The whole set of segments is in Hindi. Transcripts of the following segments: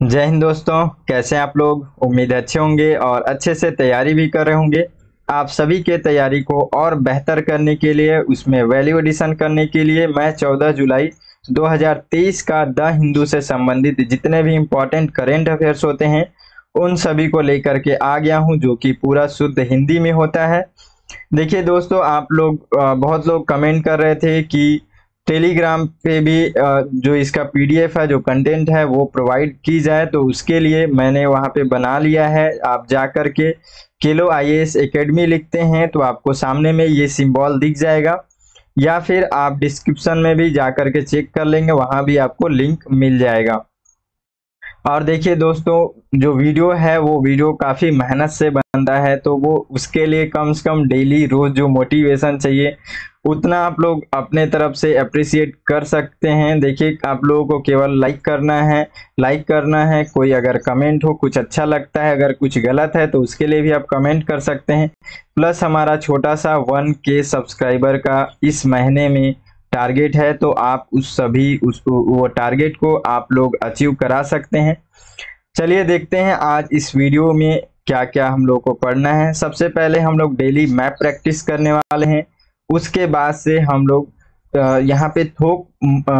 जय हिंद दोस्तों, कैसे हैं आप लोग। उम्मीद है अच्छे होंगे और अच्छे से तैयारी भी कर रहे होंगे। आप सभी के तैयारी को और बेहतर करने के लिए, उसमें वैल्यू एडिशन करने के लिए मैं 14 जुलाई 2023 का द हिंदू से संबंधित जितने भी इम्पोर्टेंट करेंट अफेयर्स होते हैं उन सभी को लेकर के आ गया हूं, जो कि पूरा शुद्ध हिंदी में होता है। देखिए दोस्तों, आप लोग बहुत लोग कमेंट कर रहे थे कि टेलीग्राम पे भी जो इसका पीडीएफ है, जो कंटेंट है वो प्रोवाइड की जाए, तो उसके लिए मैंने वहाँ पे बना लिया है। आप जा कर के केलो आईएएस एकेडमी लिखते हैं तो आपको सामने में ये सिंबल दिख जाएगा, या फिर आप डिस्क्रिप्शन में भी जा कर के चेक कर लेंगे, वहाँ भी आपको लिंक मिल जाएगा। और देखिए दोस्तों, जो वीडियो है वो वीडियो काफ़ी मेहनत से बनता है, तो वो उसके लिए कम से कम डेली रोज जो मोटिवेशन चाहिए उतना आप लोग अपने तरफ से अप्रिशिएट कर सकते हैं। देखिए, आप लोगों को केवल लाइक करना है। कोई अगर कमेंट हो, कुछ अच्छा लगता है, अगर कुछ गलत है तो उसके लिए भी आप कमेंट कर सकते हैं। प्लस हमारा छोटा सा 1K सब्सक्राइबर का इस महीने में टारगेट है, तो आप वो टारगेट को आप लोग अचीव करा सकते हैं। चलिए देखते हैं आज इस वीडियो में क्या क्या हम लोग को पढ़ना है। सबसे पहले हम लोग डेली मैप प्रैक्टिस करने वाले हैं। उसके बाद से हम लोग यहाँ पे थोक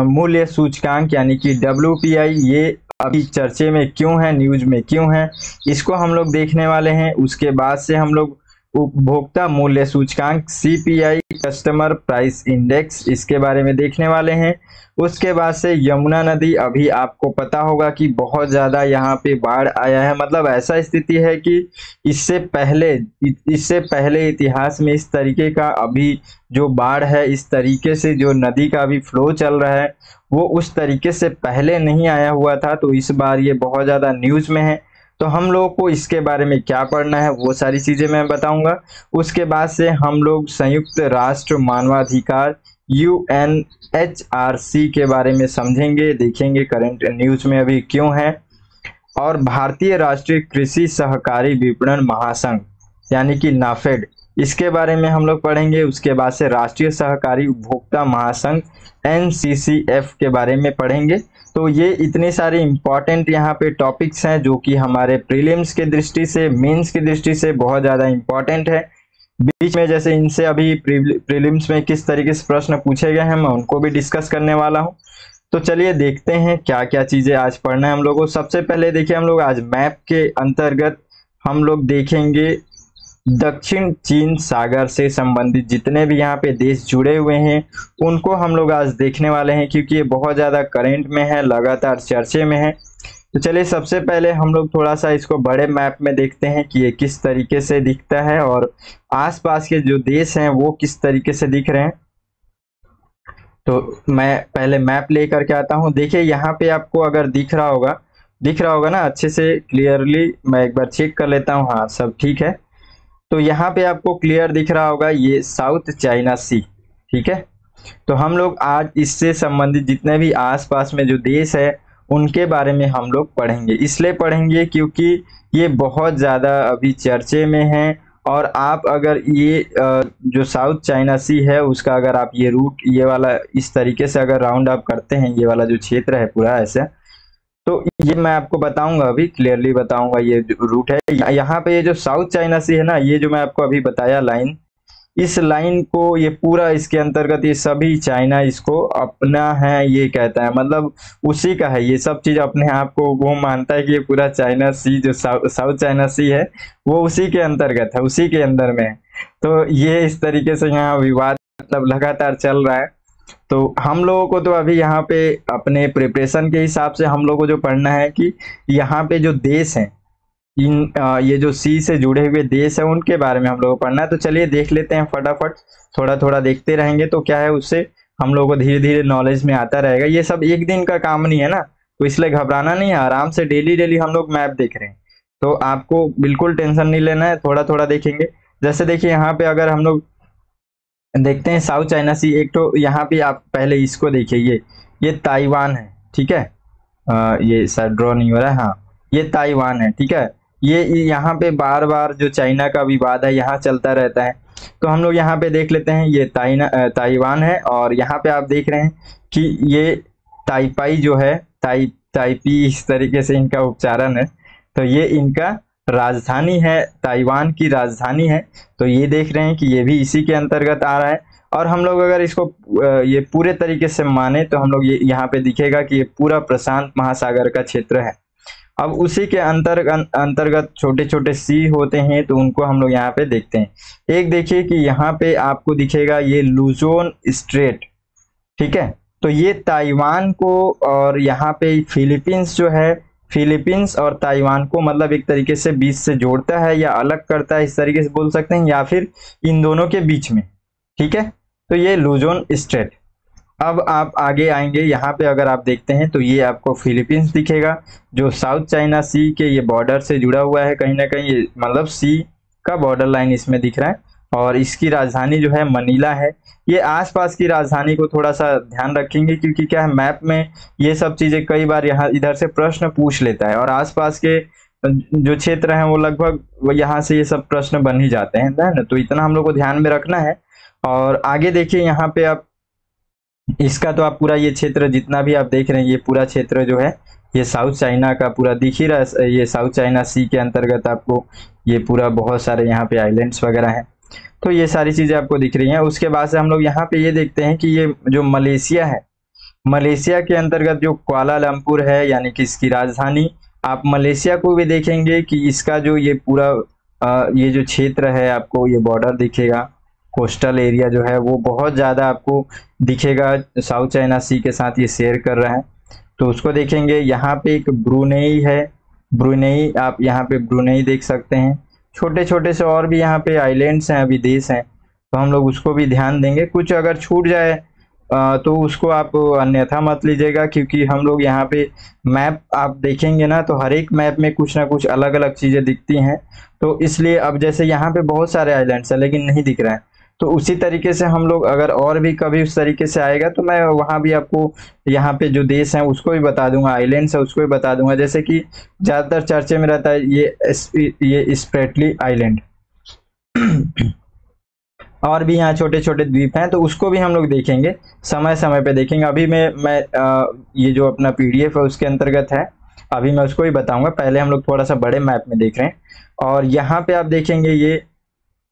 मूल्य सूचकांक यानी कि WPI, ये अभी चर्चे में क्यों है, न्यूज में क्यों है, इसको हम लोग देखने वाले हैं। उसके बाद से हम लोग उपभोक्ता मूल्य सूचकांक CPI, कस्टमर प्राइस इंडेक्स, इसके बारे में देखने वाले हैं। उसके बाद से यमुना नदी, अभी आपको पता होगा कि बहुत ज़्यादा यहाँ पे बाढ़ आया है। मतलब ऐसा स्थिति है कि इससे पहले इतिहास में इस तरीके का अभी जो बाढ़ है, इस तरीके से जो नदी का अभी फ्लो चल रहा है वो उस तरीके से पहले नहीं आया हुआ था। तो इस बार ये बहुत ज़्यादा न्यूज़ में है। तो हम लोगों को इसके बारे में क्या पढ़ना है वो सारी चीज़ें मैं बताऊंगा। उसके बाद से हम लोग संयुक्त राष्ट्र मानवाधिकार UNHRC के बारे में समझेंगे, देखेंगे करंट न्यूज में अभी क्यों है। और भारतीय राष्ट्रीय कृषि सहकारी विपणन महासंघ यानी कि नाफेड, इसके बारे में हम लोग पढ़ेंगे। उसके बाद से राष्ट्रीय सहकारी उपभोक्ता महासंघ NCCF के बारे में पढ़ेंगे। तो ये इतने सारे इम्पॉर्टेंट यहाँ पे टॉपिक्स हैं जो कि हमारे प्रीलिम्स की दृष्टि से, मेंस की दृष्टि से बहुत ज़्यादा इम्पॉर्टेंट है। बीच में जैसे इनसे अभी प्रीलिम्स में किस तरीके से प्रश्न पूछे गए हैं, मैं उनको भी डिस्कस करने वाला हूँ। तो चलिए देखते हैं क्या क्या चीज़ें आज पढ़ना है हम लोगों को। सबसे पहले देखिए, हम लोग आज मैप के अंतर्गत हम लोग देखेंगे दक्षिण चीन सागर से संबंधित जितने भी यहाँ पे देश जुड़े हुए हैं उनको हम लोग आज देखने वाले हैं, क्योंकि ये बहुत ज़्यादा करंट में है, लगातार चर्चे में है। तो चलिए सबसे पहले हम लोग थोड़ा सा इसको बड़े मैप में देखते हैं कि ये किस तरीके से दिखता है और आसपास के जो देश हैं वो किस तरीके से दिख रहे हैं। तो मैं पहले मैप लेकर के आता हूँ। देखिए यहाँ पे आपको अगर दिख रहा होगा ना अच्छे से क्लियरली, मैं एक बार चेक कर लेता हूँ। हाँ, सब ठीक है। तो यहाँ पे आपको क्लियर दिख रहा होगा, ये साउथ चाइना सी, ठीक है। तो हम लोग आज इससे संबंधित जितने भी आसपास में जो देश है उनके बारे में हम लोग पढ़ेंगे। इसलिए पढ़ेंगे क्योंकि ये बहुत ज़्यादा अभी चर्चे में है। और आप अगर ये जो साउथ चाइना सी है उसका अगर आप ये रूट, ये वाला इस तरीके से अगर राउंड आप करते हैं, ये वाला जो क्षेत्र है पूरा ऐसे, तो ये मैं आपको बताऊंगा, अभी क्लियरली बताऊंगा ये रूट है। यहाँ पे ये जो साउथ चाइना सी है ना, ये जो मैं आपको अभी बताया लाइन, इस लाइन को ये पूरा इसके अंतर्गत ये सभी चाइना इसको अपना है ये कहता है, मतलब उसी का है। ये सब चीज अपने आप को वो मानता है कि ये पूरा चाइना सी जो साउथ चाइना सी है वो उसी के अंतर्गत है, उसी के अंदर में है। तो ये इस तरीके से यहाँ विवाद मतलब लगातार चल रहा है। तो हम लोगों को तो अभी यहाँ पे अपने प्रिपरेशन के हिसाब से हम लोगों को जो पढ़ना है कि यहाँ पे जो देश हैं, ये जो सी से जुड़े हुए देश है उनके बारे में हम लोगों को पढ़ना है। तो चलिए देख लेते हैं फटाफट, थोड़ा थोड़ा देखते रहेंगे तो क्या है, उससे हम लोगों को धीरे धीरे नॉलेज में आता रहेगा। ये सब एक दिन का काम नहीं है ना, तो इसलिए घबराना नहीं है, आराम से डेली डेली हम लोग मैप देख रहे हैं, तो आपको बिल्कुल टेंशन नहीं लेना है, थोड़ा थोड़ा देखेंगे। जैसे देखिए यहाँ पे अगर हम लोग देखते हैं साउथ चाइना सी, एक तो यहाँ पे आप पहले इसको देखिए, ये ताइवान है, ठीक है। ये शायद ड्रॉ नहीं हो रहा है, हाँ ये ताइवान है, ठीक है। ये यहाँ पे बार बार जो चाइना का विवाद है यहाँ चलता रहता है। तो हम लोग यहाँ पे देख लेते हैं, ये ताइवान है। और यहाँ पे आप देख रहे हैं कि ये ताइपाई जो है, ताइपी, इस तरीके से इनका उच्चारण है। तो ये इनका राजधानी है, ताइवान की राजधानी है। तो ये देख रहे हैं कि ये भी इसी के अंतर्गत आ रहा है। और हम लोग अगर इसको ये पूरे तरीके से माने तो हम लोग ये यहाँ पे दिखेगा कि ये पूरा प्रशांत महासागर का क्षेत्र है। अब उसी के अंतर्गत छोटे छोटे सी होते हैं, तो उनको हम लोग यहाँ पे देखते हैं। एक देखिए कि यहाँ पे आपको दिखेगा ये लुजोन स्ट्रेट, ठीक है। तो ये ताइवान को और यहाँ पे फिलीपींस जो है, फिलीपींस और ताइवान को मतलब एक तरीके से बीच से जोड़ता है या अलग करता है, इस तरीके से बोल सकते हैं, या फिर इन दोनों के बीच में, ठीक है। तो ये लुजोन स्ट्रेट। अब आप आगे आएंगे, यहाँ पे अगर आप देखते हैं तो ये आपको फिलीपींस दिखेगा, जो साउथ चाइना सी के ये बॉर्डर से जुड़ा हुआ है कहीं ना कहीं, ये मतलब सी का बॉर्डर लाइन इसमें दिख रहा है। और इसकी राजधानी जो है मनीला है। ये आसपास की राजधानी को थोड़ा सा ध्यान रखेंगे, क्योंकि क्या है, मैप में ये सब चीजें कई बार यहाँ इधर से प्रश्न पूछ लेता है, और आसपास के जो क्षेत्र हैं वो लगभग यहाँ से ये सब प्रश्न बन ही जाते हैं ना। तो इतना हम लोग को ध्यान में रखना है। और आगे देखिए यहाँ पे आप इसका तो आप पूरा ये क्षेत्र जितना भी आप देख रहे हैं, ये पूरा क्षेत्र जो है ये साउथ चाइना का पूरा दिख ही रहा है। ये साउथ चाइना सी के अंतर्गत आपको ये पूरा बहुत सारे यहाँ पे आइलैंड्स वगैरह हैं। तो ये सारी चीजें आपको दिख रही हैं। उसके बाद से हम लोग यहाँ पे ये देखते हैं कि ये जो मलेशिया है, मलेशिया के अंतर्गत जो कुआलालंपुर है, यानी कि इसकी राजधानी, आप मलेशिया को भी देखेंगे कि इसका जो ये पूरा ये जो क्षेत्र है, आपको ये बॉर्डर दिखेगा, कोस्टल एरिया जो है वो बहुत ज़्यादा आपको दिखेगा, साउथ चाइना सी के साथ ये शेयर कर रहा है। तो उसको देखेंगे। यहाँ पे एक ब्रुनेई है, ब्रुनेई, आप यहाँ पे ब्रुनेई देख सकते हैं। छोटे छोटे से और भी यहाँ पे आइलैंड्स हैं, अभी देश हैं, तो हम लोग उसको भी ध्यान देंगे। कुछ अगर छूट जाए तो उसको आप अन्यथा मत लीजिएगा, क्योंकि हम लोग यहाँ पे मैप आप देखेंगे ना, तो हर एक मैप में कुछ ना कुछ अलग अलग चीज़ें दिखती हैं। तो इसलिए अब जैसे यहाँ पे बहुत सारे आइलैंड्स हैं लेकिन नहीं दिख रहे हैं, तो उसी तरीके से हम लोग अगर और भी कभी उस तरीके से आएगा तो मैं वहाँ भी आपको यहाँ पे जो देश हैं उसको भी बता दूंगा, आइलैंड्स है उसको भी बता दूंगा। जैसे कि ज़्यादातर चर्चे में रहता है ये स्प्रेटली आइलैंड और भी यहाँ छोटे छोटे द्वीप हैं, तो उसको भी हम लोग देखेंगे, समय समय पे देखेंगे। अभी मैं ये जो अपना PDF है उसके अंतर्गत है, अभी मैं उसको ही बताऊंगा। पहले हम लोग थोड़ा सा बड़े मैप में देख रहे हैं। और यहाँ पे आप देखेंगे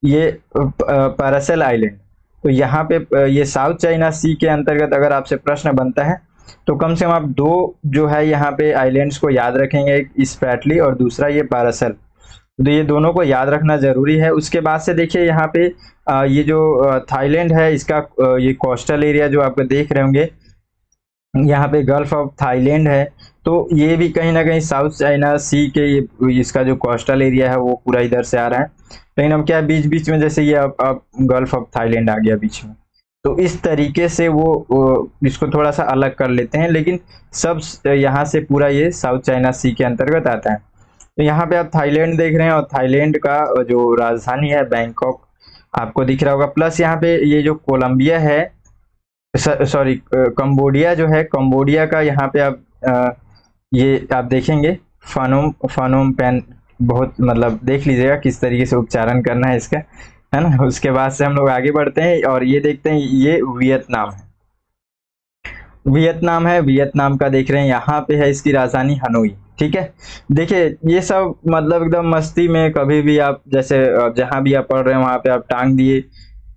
ये पैरासेल आइलैंड। तो यहाँ पे ये साउथ चाइना सी के अंतर्गत अगर आपसे प्रश्न बनता है तो कम से कम आप दो जो है यहाँ पे आइलैंड्स को याद रखेंगे, एक स्प्रैटली और दूसरा ये पैरासेल। तो ये दोनों को याद रखना जरूरी है। उसके बाद से देखिए यहाँ पे ये जो थाईलैंड है, इसका ये कोस्टल एरिया जो आप देख रहे होंगे, यहाँ पे गल्फ ऑफ थाईलैंड है। तो ये भी कहीं ना कहीं साउथ चाइना सी के ये इसका जो कोस्टल एरिया है वो पूरा इधर से आ रहा है। लेकिन हम क्या बीच बीच में जैसे ये अब गल्फ ऑफ थाईलैंड आ गया बीच में, तो इस तरीके से वो इसको थोड़ा सा अलग कर लेते हैं, लेकिन सब यहाँ से पूरा ये साउथ चाइना सी के अंतर्गत आता है। तो यहाँ पे आप थाईलैंड देख रहे हैं, और थाईलैंड का जो राजधानी है बैंकॉक आपको दिख रहा होगा। प्लस यहाँ पे ये जो कोलंबिया है, सॉरी कंबोडिया जो है, कंबोडिया का यहाँ पे आप ये आप देखेंगे फनोम पेन, बहुत मतलब देख लीजिएगा किस तरीके से उच्चारण करना है इसका, है ना। उसके बाद से हम लोग आगे बढ़ते हैं और ये देखते हैं, ये वियतनाम है, वियतनाम है। वियतनाम का देख रहे हैं, यहाँ पे है इसकी राजधानी हनोई, ठीक है। देखिए ये सब मतलब एकदम मस्ती में, कभी भी आप जैसे जहां भी आप पढ़ रहे हैं वहां पे आप टांग दिए,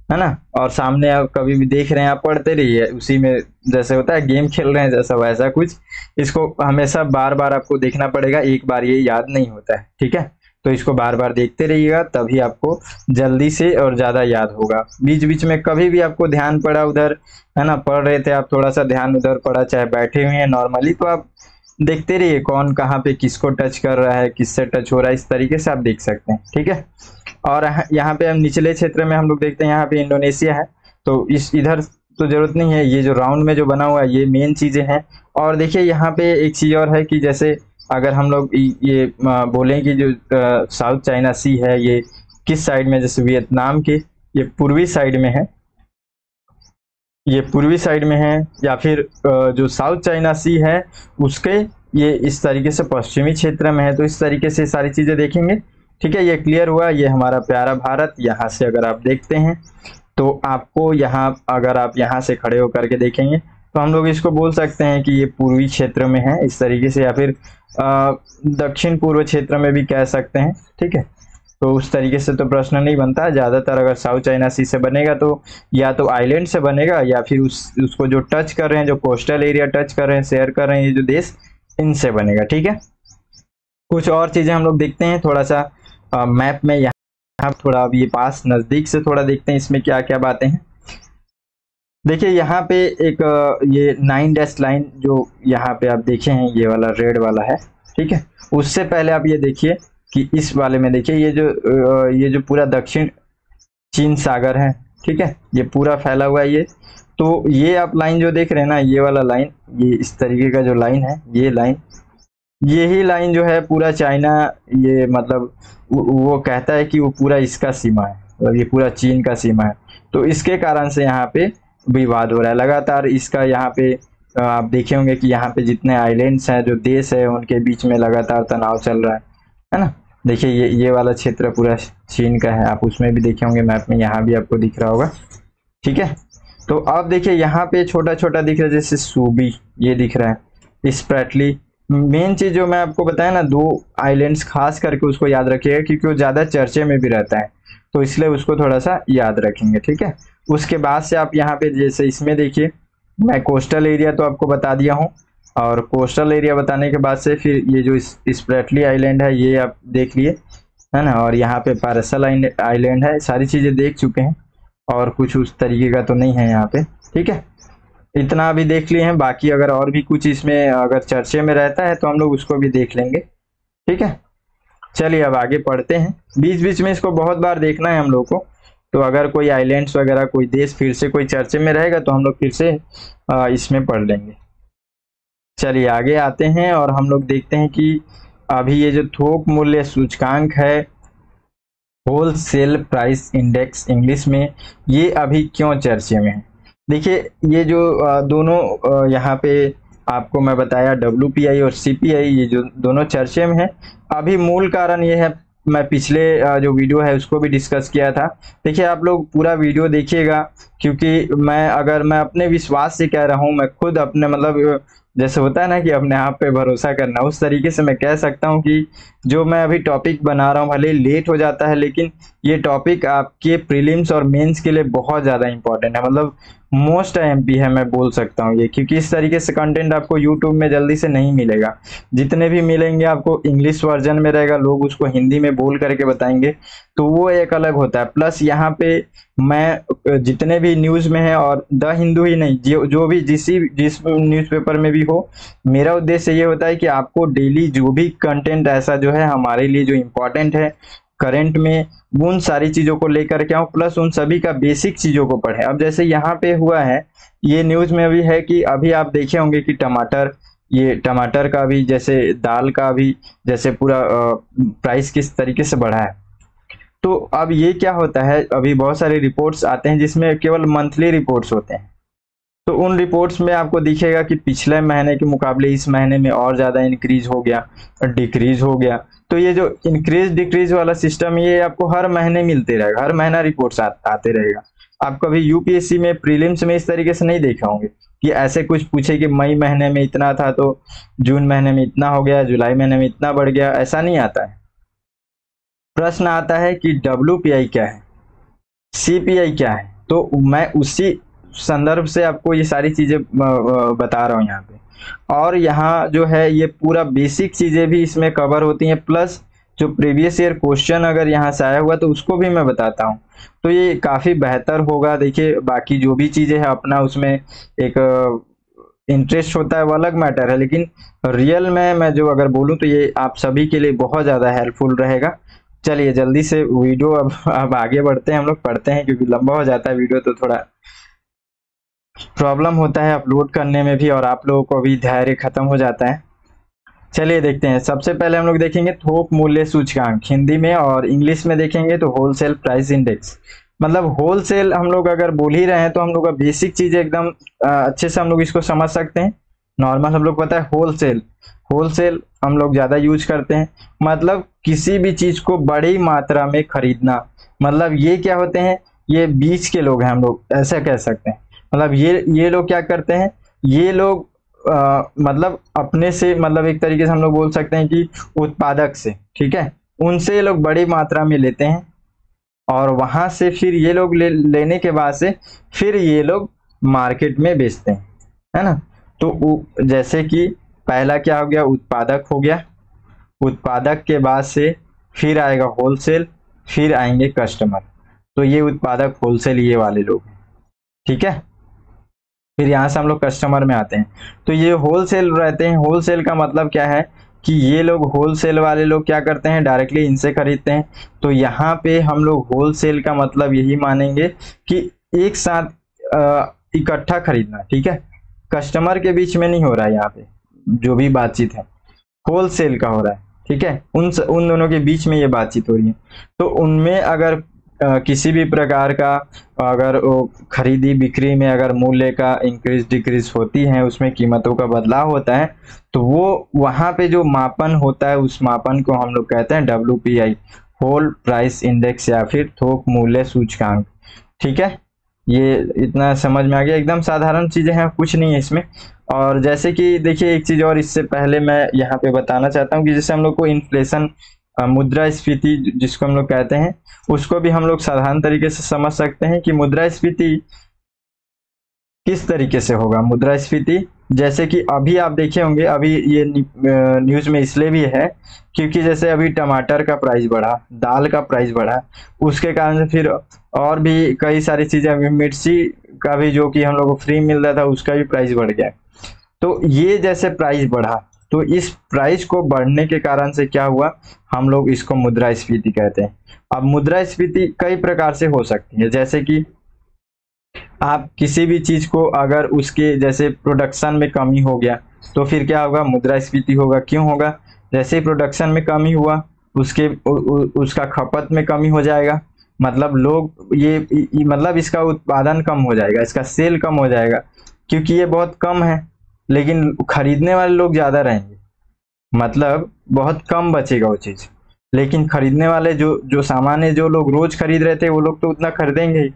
है ना, और सामने आप कभी भी देख रहे हैं आप पढ़ते रहिए, उसी में जैसे होता है गेम खेल रहे हैं जैसा, वैसा कुछ। इसको हमेशा बार बार आपको देखना पड़ेगा, एक बार ये याद नहीं होता है, ठीक है। तो इसको बार बार देखते रहिएगा, तभी आपको जल्दी से और ज्यादा याद होगा। बीच बीच में कभी भी आपको ध्यान पड़ा उधर, है ना, पढ़ रहे थे आप, थोड़ा सा ध्यान उधर पड़ा, चाहे बैठे हुए हैं नॉर्मली, तो आप देखते रहिए कौन कहाँ पे किसको टच कर रहा है, किससे टच हो रहा है, इस तरीके से आप देख सकते हैं, ठीक है। और यहाँ पे हम निचले क्षेत्र में हम लोग देखते हैं, यहाँ पे इंडोनेशिया है, तो इस इधर तो जरूरत नहीं है, ये जो राउंड में जो बना हुआ है ये मेन चीजें हैं। और देखिए यहाँ पे एक चीज और है कि जैसे अगर हम लोग ये बोलें कि जो साउथ चाइना सी है ये किस साइड में, जैसे वियतनाम के ये पूर्वी साइड में है, ये पूर्वी साइड में है, या फिर जो साउथ चाइना सी है उसके ये इस तरीके से पश्चिमी क्षेत्र में है। तो इस तरीके से सारी चीजें देखेंगे, ठीक है। ये क्लियर हुआ, ये हमारा प्यारा भारत। यहाँ से अगर आप देखते हैं तो आपको यहाँ, अगर आप यहाँ से खड़े होकर के देखेंगे तो हम लोग इसको बोल सकते हैं कि ये पूर्वी क्षेत्र में है इस तरीके से, या फिर दक्षिण पूर्व क्षेत्र में भी कह सकते हैं। ठीक है, तो उस तरीके से तो प्रश्न नहीं बनता। ज़्यादातर अगर साउथ चाइना सी से बनेगा तो या तो आइलैंड से बनेगा, या फिर उसको जो टच कर रहे हैं, जो कोस्टल एरिया टच कर रहे हैं, शेयर कर रहे हैं ये जो देश, इनसे बनेगा। ठीक है, कुछ और चीज़ें हम लोग देखते हैं थोड़ा सा मैप में। यहाँ थोड़ा अब ये पास नज़दीक से थोड़ा देखते हैं इसमें क्या क्या बातें हैं। देखिए यहाँ पे एक ये 9 डैश लाइन जो यहाँ पे आप देखे हैं, ये वाला रेड वाला है। ठीक है, उससे पहले आप ये देखिए कि इस वाले में देखिए ये जो पूरा दक्षिण चीन सागर है। ठीक है, ये पूरा फैला हुआ है ये। तो ये आप लाइन जो देख रहे हैं ना, ये वाला लाइन, ये इस तरीके का जो लाइन है, ये लाइन, यही लाइन जो है पूरा चाइना, ये मतलब वो कहता है कि वो पूरा इसका सीमा है, मतलब ये पूरा चीन का सीमा है। तो इसके कारण से यहाँ पे विवाद हो रहा है लगातार। इसका यहाँ पे आप देखे होंगे कि यहाँ पे जितने आइलैंड्स हैं, जो देश है, उनके बीच में लगातार तनाव चल रहा है ना। देखिए ये वाला क्षेत्र पूरा चीन का है, आप उसमें भी देखे होंगे मैप में, यहाँ भी आपको दिख रहा होगा। ठीक है, तो अब देखिए यहाँ पे छोटा छोटा दिख रहा है, जैसे सूबी ये दिख रहा है, स्प्रैटली। मेन चीज जो मैं आपको बताया ना, 2 आइलैंड्स खास करके उसको याद रखिएगा क्योंकि वो ज्यादा चर्चे में भी रहता है, तो इसलिए उसको थोड़ा सा याद रखेंगे। ठीक है, उसके बाद से आप यहाँ पे जैसे इसमें देखिए, मैं कोस्टल एरिया तो आपको बता दिया हूँ, और कोस्टल एरिया बताने के बाद से फिर ये जो स्प्रैटली आइलैंड है ये आप देख लिए, है ना, और यहाँ पे पारसल आइलैंड है। सारी चीजें देख चुके हैं, और कुछ उस तरीके का तो नहीं है यहाँ पे। ठीक है, इतना अभी देख लिए हैं, बाकी अगर और भी कुछ इसमें अगर चर्चे में रहता है तो हम लोग उसको भी देख लेंगे। ठीक है, चलिए अब आगे पढ़ते हैं। बीच बीच में इसको बहुत बार देखना है हम लोग को, तो अगर कोई आइलैंड्स वगैरह कोई देश फिर से कोई चर्चे में रहेगा तो हम लोग फिर से इसमें पढ़ लेंगे। चलिए आगे आते हैं और हम लोग देखते हैं कि अभी ये जो थोक मूल्य सूचकांक है, होलसेल प्राइस इंडेक्स इंग्लिश में, ये अभी क्यों चर्चे में है। देखिए ये जो दोनों यहाँ पे आपको मैं बताया, WPI और CPI, ये जो दोनों चर्चे में है। अभी मूल कारण ये है, मैं पिछले जो वीडियो है उसको भी डिस्कस किया था। देखिए आप लोग पूरा वीडियो देखिएगा, क्योंकि मैं अपने विश्वास से कह रहा हूँ, मैं खुद अपने मतलब जैसे होता है ना कि अपने आप पे भरोसा करना, उस तरीके से मैं कह सकता हूँ कि जो मैं अभी टॉपिक बना रहा हूँ, भले लेट हो जाता है, लेकिन ये टॉपिक आपके प्रीलिम्स और मेंस के लिए बहुत ज़्यादा इंपॉर्टेंट है, मतलब मोस्ट IMP है मैं बोल सकता हूँ ये, क्योंकि इस तरीके से कंटेंट आपको यूट्यूब में जल्दी से नहीं मिलेगा। जितने भी मिलेंगे आपको इंग्लिश वर्जन में रहेगा, लोग उसको हिंदी में बोल करके बताएंगे, तो वो एक अलग होता है। प्लस यहाँ पे मैं जितने भी न्यूज़ में है, और द हिंदू ही नहीं, जो भी जिस न्यूज़पेपर में भी हो, मेरा उद्देश्य ये होता है कि आपको डेली जो भी कंटेंट ऐसा जो है हमारे लिए जो इम्पोर्टेंट है करंट में, उन सारी चीज़ों को लेकर के आऊँ, प्लस उन सभी का बेसिक चीज़ों को पढ़ें। अब जैसे यहाँ पे हुआ है, ये न्यूज़ में भी है कि अभी आप देखे होंगे कि टमाटर का भी, जैसे दाल का भी, जैसे पूरा प्राइस किस तरीके से बढ़ा है। तो अब ये क्या होता है, अभी बहुत सारे रिपोर्ट्स आते हैं जिसमें केवल मंथली रिपोर्ट्स होते हैं, तो उन रिपोर्ट्स में आपको दिखेगा कि पिछले महीने के मुकाबले इस महीने में और ज़्यादा इंक्रीज हो गया, डिक्रीज हो गया। तो ये जो इंक्रीज डिक्रीज वाला सिस्टम, ये आपको हर महीने मिलते रहेगा, हर महीना रिपोर्ट्स आते रहेगा। आप कभी UPSC में प्रीलिम्स में इस तरीके से नहीं देखे होंगे कि ऐसे कुछ पूछे कि मई महीने में इतना था तो जून महीने में इतना हो गया, जुलाई महीने में इतना बढ़ गया, ऐसा नहीं आता है। प्रश्न आता है कि WPI क्या है, CPI क्या है, तो मैं उसी संदर्भ से आपको ये सारी चीजें बता रहा हूँ यहाँ पे। और यहाँ जो है ये पूरा बेसिक चीजें भी इसमें कवर होती हैं, प्लस जो प्रीवियस ईयर क्वेश्चन अगर यहाँ से आया हुआ तो उसको भी मैं बताता हूँ, तो ये काफी बेहतर होगा। देखिए बाकी जो भी चीजें हैं अपना उसमें एक इंटरेस्ट होता है, वो अलग मैटर है, लेकिन रियल में मैं जो अगर बोलूँ तो ये आप सभी के लिए बहुत ज़्यादा हेल्पफुल रहेगा। चलिए जल्दी से वीडियो अब आगे बढ़ते हैं, हम लोग पढ़ते हैं, क्योंकि लंबा हो जाता है वीडियो तो थोड़ा प्रॉब्लम होता है अपलोड करने में भी, और आप लोगों को भी धैर्य खत्म हो जाता है। चलिए देखते हैं। सबसे पहले हम लोग देखेंगे थोक मूल्य सूचकांक हिंदी में, और इंग्लिश में देखेंगे तो होलसेल प्राइस इंडेक्स। मतलब होलसेल हम लोग अगर बोल ही रहे हैं तो हम लोग का बेसिक चीज एकदम अच्छे से हम लोग इसको समझ सकते हैं। नॉर्मल हम लोग पता है होलसेल हम लोग ज्यादा यूज करते हैं, मतलब किसी भी चीज को बड़ी मात्रा में खरीदना। मतलब ये क्या होते हैं, ये बीच के लोग हैं, हम लोग ऐसा कह सकते हैं। मतलब ये लोग क्या करते हैं, ये लोग मतलब अपने से, मतलब एक तरीके से हम लोग बोल सकते हैं कि उत्पादक से, ठीक है, उनसे ये लोग बड़ी मात्रा में लेते हैं और वहां से फिर ये लोग लेने के बाद से फिर ये लोग मार्केट में बेचते हैं, है ना। तो जैसे कि पहला क्या हो गया, उत्पादक हो गया, उत्पादक के बाद से फिर आएगा होलसेल, फिर आएंगे कस्टमर। तो ये उत्पादक होलसेल ये वाले लोग, ठीक है। फिर यहाँ से हम लोग कस्टमर में आते हैं। तो ये होलसेल रहते हैं। होलसेल का मतलब क्या है कि ये लोग होलसेल वाले लोग क्या करते हैं, डायरेक्टली इनसे खरीदते हैं। तो यहाँ पे हम लोग होलसेल का मतलब यही मानेंगे कि एक साथ इकट्ठा खरीदना, ठीक है। कस्टमर के बीच में नहीं हो रहा है, यहाँ पे जो भी बातचीत है होलसेल का हो रहा है, ठीक है। उन दोनों के बीच में ये बातचीत हो रही है। तो उनमें अगर किसी भी प्रकार का अगर खरीदी बिक्री में अगर मूल्य का इंक्रीज डिक्रीज होती है, उसमें कीमतों का बदलाव होता है, तो वो वहां पे जो मापन होता है उस मापन को हम लोग कहते हैं WPI, होल प्राइस इंडेक्स या फिर थोक मूल्य सूचकांक, ठीक है। ये इतना समझ में आ गया, एकदम साधारण चीजें हैं, कुछ नहीं है इसमें। और जैसे कि देखिए एक चीज और इससे पहले मैं यहाँ पे बताना चाहता हूँ कि जैसे हम लोग को इन्फ्लेशन, मुद्रास्फीति जिसको हम लोग कहते हैं, उसको भी हम लोग साधारण तरीके से समझ सकते हैं कि मुद्रास्फीति किस तरीके से होगा। मुद्रास्फीति जैसे कि अभी आप देखे होंगे, अभी ये न्यूज में इसलिए भी है क्योंकि जैसे अभी टमाटर का प्राइस बढ़ा, दाल का प्राइस बढ़ा, उसके कारण से फिर और भी कई सारी चीजें, अभी मिर्ची का भी जो कि हम लोग को फ्री मिल रहा था उसका भी प्राइस बढ़ गया। तो ये जैसे प्राइस बढ़ा, तो इस प्राइस को बढ़ने के कारण से क्या हुआ, हम लोग इसको मुद्रास्फीति कहते हैं। अब मुद्रास्फीति कई प्रकार से हो सकती है, जैसे कि आप किसी भी चीज को अगर उसके जैसे प्रोडक्शन में कमी हो गया तो फिर क्या होगा, मुद्रास्फीति होगा। क्यों होगा, जैसे ही प्रोडक्शन में कमी हुआ उसके उसका खपत में कमी हो जाएगा, मतलब लोग ये मतलब इसका उत्पादन कम हो जाएगा, इसका सेल कम हो जाएगा क्योंकि ये बहुत कम है, लेकिन खरीदने वाले लोग ज्यादा रहेंगे, मतलब बहुत कम बचेगा वो चीज। लेकिन खरीदने वाले जो सामान है, जो लोग रोज खरीद रहे थे वो लोग तो उतना खरीदेंगे ही,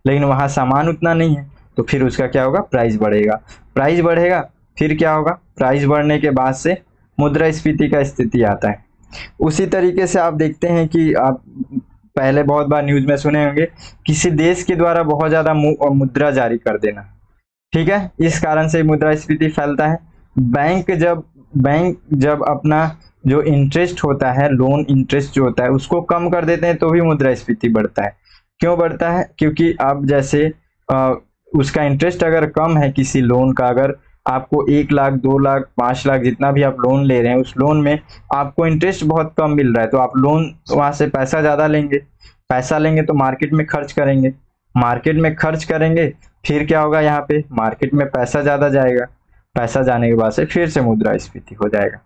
लेकिन वहां सामान उतना नहीं है, तो फिर उसका क्या होगा, प्राइस बढ़ेगा। प्राइस बढ़ेगा फिर क्या होगा, प्राइस बढ़ने के बाद से मुद्रास्फीति का स्थिति आता है। उसी तरीके से आप देखते हैं कि आप पहले बहुत बार न्यूज में सुने होंगे, किसी देश के द्वारा बहुत ज्यादा मुद्रा जारी कर देना, ठीक है, इस कारण से मुद्रास्फीति फैलता है। बैंक जब अपना जो इंटरेस्ट होता है, लोन इंटरेस्ट जो होता है उसको कम कर देते हैं तो भी मुद्रास्फीति बढ़ता है। क्यों बढ़ता है, क्योंकि अब जैसे उसका इंटरेस्ट अगर कम है किसी लोन का, अगर आपको 1 लाख 2 लाख 5 लाख जितना भी आप लोन ले रहे हैं उस लोन में आपको इंटरेस्ट बहुत कम मिल रहा है, तो आप लोन वहां से पैसा ज्यादा लेंगे, पैसा लेंगे तो मार्केट में खर्च करेंगे, मार्केट में खर्च करेंगे, फिर क्या होगा, यहाँ पे मार्केट में पैसा ज्यादा जाएगा, पैसा जाने के बाद से फिर से मुद्रास्फीति हो जाएगा।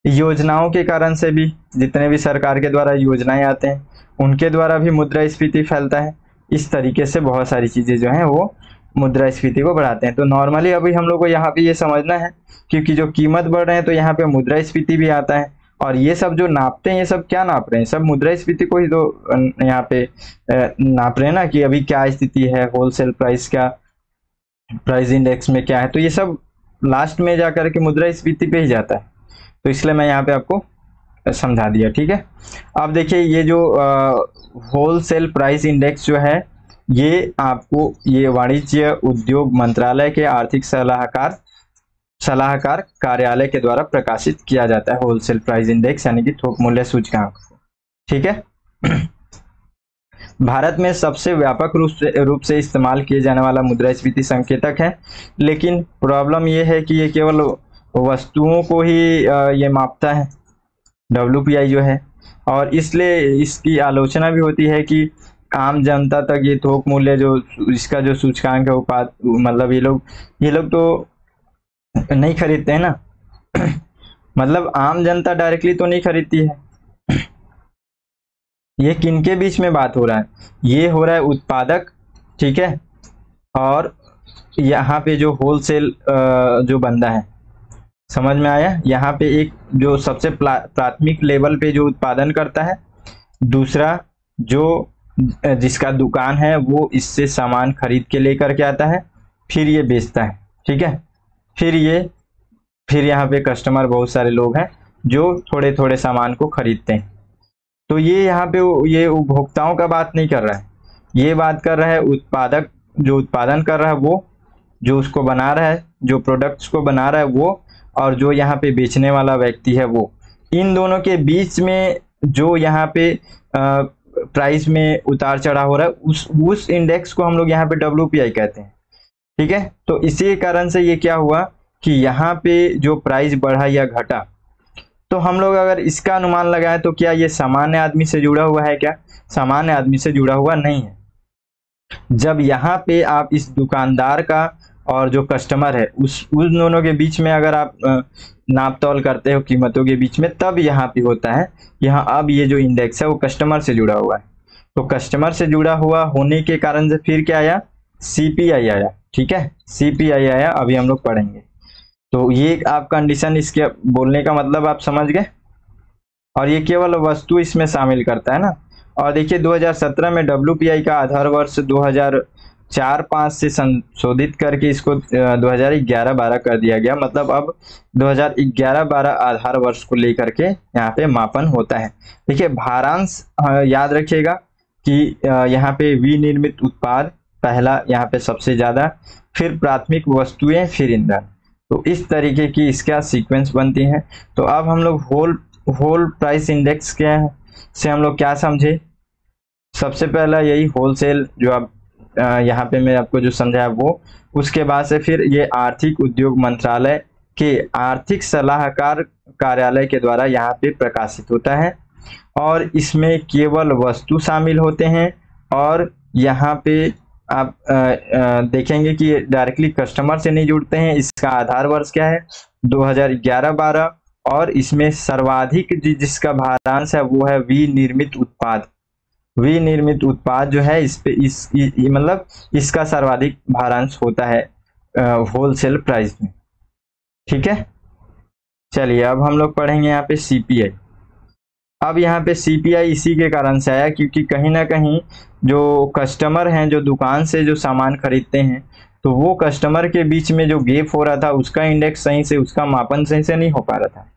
योजनाओं के कारण से भी, जितने भी सरकार के द्वारा योजनाएं आते हैं उनके द्वारा भी मुद्रास्फीति फैलता है। इस तरीके से बहुत सारी चीजें जो हैं वो मुद्रास्फीति को बढ़ाते हैं। तो नॉर्मली अभी हम लोग को यहाँ पे ये समझना है, क्योंकि जो कीमत बढ़ रहे हैं तो यहाँ पे मुद्रास्फीति भी आता है, और ये सब जो नापते हैं ये सब क्या नाप रहे हैं, सब मुद्रास्फीति को ही तो यहाँ पे नाप रहे हैं ना, कि अभी क्या स्थिति है, होलसेल प्राइस क्या, प्राइस इंडेक्स में क्या है, तो ये सब लास्ट में जाकर के मुद्रास्फीति पे ही जाता है। तो इसलिए मैं यहाँ पे आपको समझा दिया, ठीक है। अब देखिए ये जो होलसेल प्राइस इंडेक्स जो है, ये आपको ये वाणिज्य उद्योग मंत्रालय के आर्थिक सलाहकार कार्यालय के द्वारा प्रकाशित किया जाता है, होलसेल प्राइस इंडेक्स यानी कि थोक मूल्य सूचकांक, ठीक है। भारत में सबसे व्यापक रूप से इस्तेमाल किए जाने वाला मुद्रास्फीति संकेतक है, लेकिन प्रॉब्लम ये है कि ये केवल वस्तुओं को ही ये मापता है, WPI जो है, और इसलिए इसकी आलोचना भी होती है कि आम जनता तक ये थोक मूल्य जो इसका जो सूचकांक है वो मतलब ये लोग तो नहीं खरीदते हैं ना मतलब आम जनता डायरेक्टली तो नहीं खरीदती है। ये किनके बीच में बात हो रहा है, ये हो रहा है उत्पादक, ठीक है, और यहाँ पे जो होलसेल जो बंदा है, समझ में आया, यहाँ पे एक जो सबसे प्राथमिक लेवल पे जो उत्पादन करता है, दूसरा जो जिसका दुकान है वो इससे सामान खरीद के लेकर के आता है, फिर ये बेचता है, ठीक है। फिर यहाँ पे कस्टमर बहुत सारे लोग हैं जो थोड़े थोड़े सामान को खरीदते हैं। तो ये यहाँ पे ये उपभोक्ताओं का बात नहीं कर रहा है, ये बात कर रहा है उत्पादक, जो उत्पादन कर रहा है वो, जो उसको बना रहा है, जो प्रोडक्ट्स को बना रहा है वो, और जो यहाँ पे बेचने वाला व्यक्ति है वो। इन दोनों के बीच में जो यहाँ पे प्राइस में उतार चढ़ाव हो रहा है उस इंडेक्स को हम लोग यहाँ पे WPI कहते हैं। ठीक है, तो इसी कारण से ये क्या हुआ कि यहाँ पे जो प्राइस बढ़ा या घटा, तो हम लोग अगर इसका अनुमान लगाएं तो क्या ये सामान्य आदमी से जुड़ा हुआ है? क्या सामान्य आदमी से जुड़ा हुआ नहीं है। जब यहाँ पे आप इस दुकानदार का और जो कस्टमर है उस दोनों के बीच में अगर आप नाप तौल करते हो कीमतों के बीच में, तब यहाँ पे होता है यहाँ अब ये जो इंडेक्स है वो कस्टमर से जुड़ा हुआ है। तो कस्टमर से जुड़ा हुआ होने के कारण से फिर क्या आया? CPI आया। ठीक है, CPI आया, अभी हम लोग पढ़ेंगे। तो ये आप कंडीशन, इसके बोलने का मतलब आप समझ गए। और ये केवल वस्तु इसमें शामिल करता है ना। और देखिए 2017 में WPI का आधार वर्ष 2004-05 से संशोधित करके इसको 2011-12 कर दिया गया। मतलब अब 2011-12 आधार वर्ष को लेकर के यहाँ पे मापन होता है। देखिए भारांश याद रखिएगा कि यहाँ पे विनिर्मित उत्पाद पहला, यहाँ पे सबसे ज्यादा, फिर प्राथमिक वस्तुएं, फिर ईंधन। तो इस तरीके की इसका सीक्वेंस बनती है। तो अब हम लोग होल प्राइस इंडेक्स क्या है से हम लोग क्या समझे? सबसे पहला यही होलसेल, जो आप यहाँ पे मैं आपको जो समझाया वो। उसके बाद से फिर ये आर्थिक उद्योग मंत्रालय के आर्थिक सलाहकार कार्यालय के द्वारा यहाँ पे प्रकाशित होता है, और इसमें केवल वस्तु शामिल होते हैं। और यहाँ पे आप देखेंगे कि डायरेक्टली कस्टमर से नहीं जुड़ते हैं। इसका आधार वर्ष क्या है? 2011-12। और इसमें सर्वाधिक जिसका भारांश है वो है विनिर्मित उत्पाद। विनिर्मित उत्पाद जो है इस पे मतलब इसका सर्वाधिक भारांश होता है होलसेल प्राइस में। ठीक है, चलिए अब हम लोग पढ़ेंगे यहाँ पे CPI। अब यहाँ पे CPI इसी के कारण से आया क्योंकि कहीं ना कहीं जो कस्टमर हैं, जो दुकान से जो सामान खरीदते हैं, तो वो कस्टमर के बीच में जो गैप हो रहा था उसका इंडेक्स सही से, उसका मापन सही से नहीं हो पा रहा था।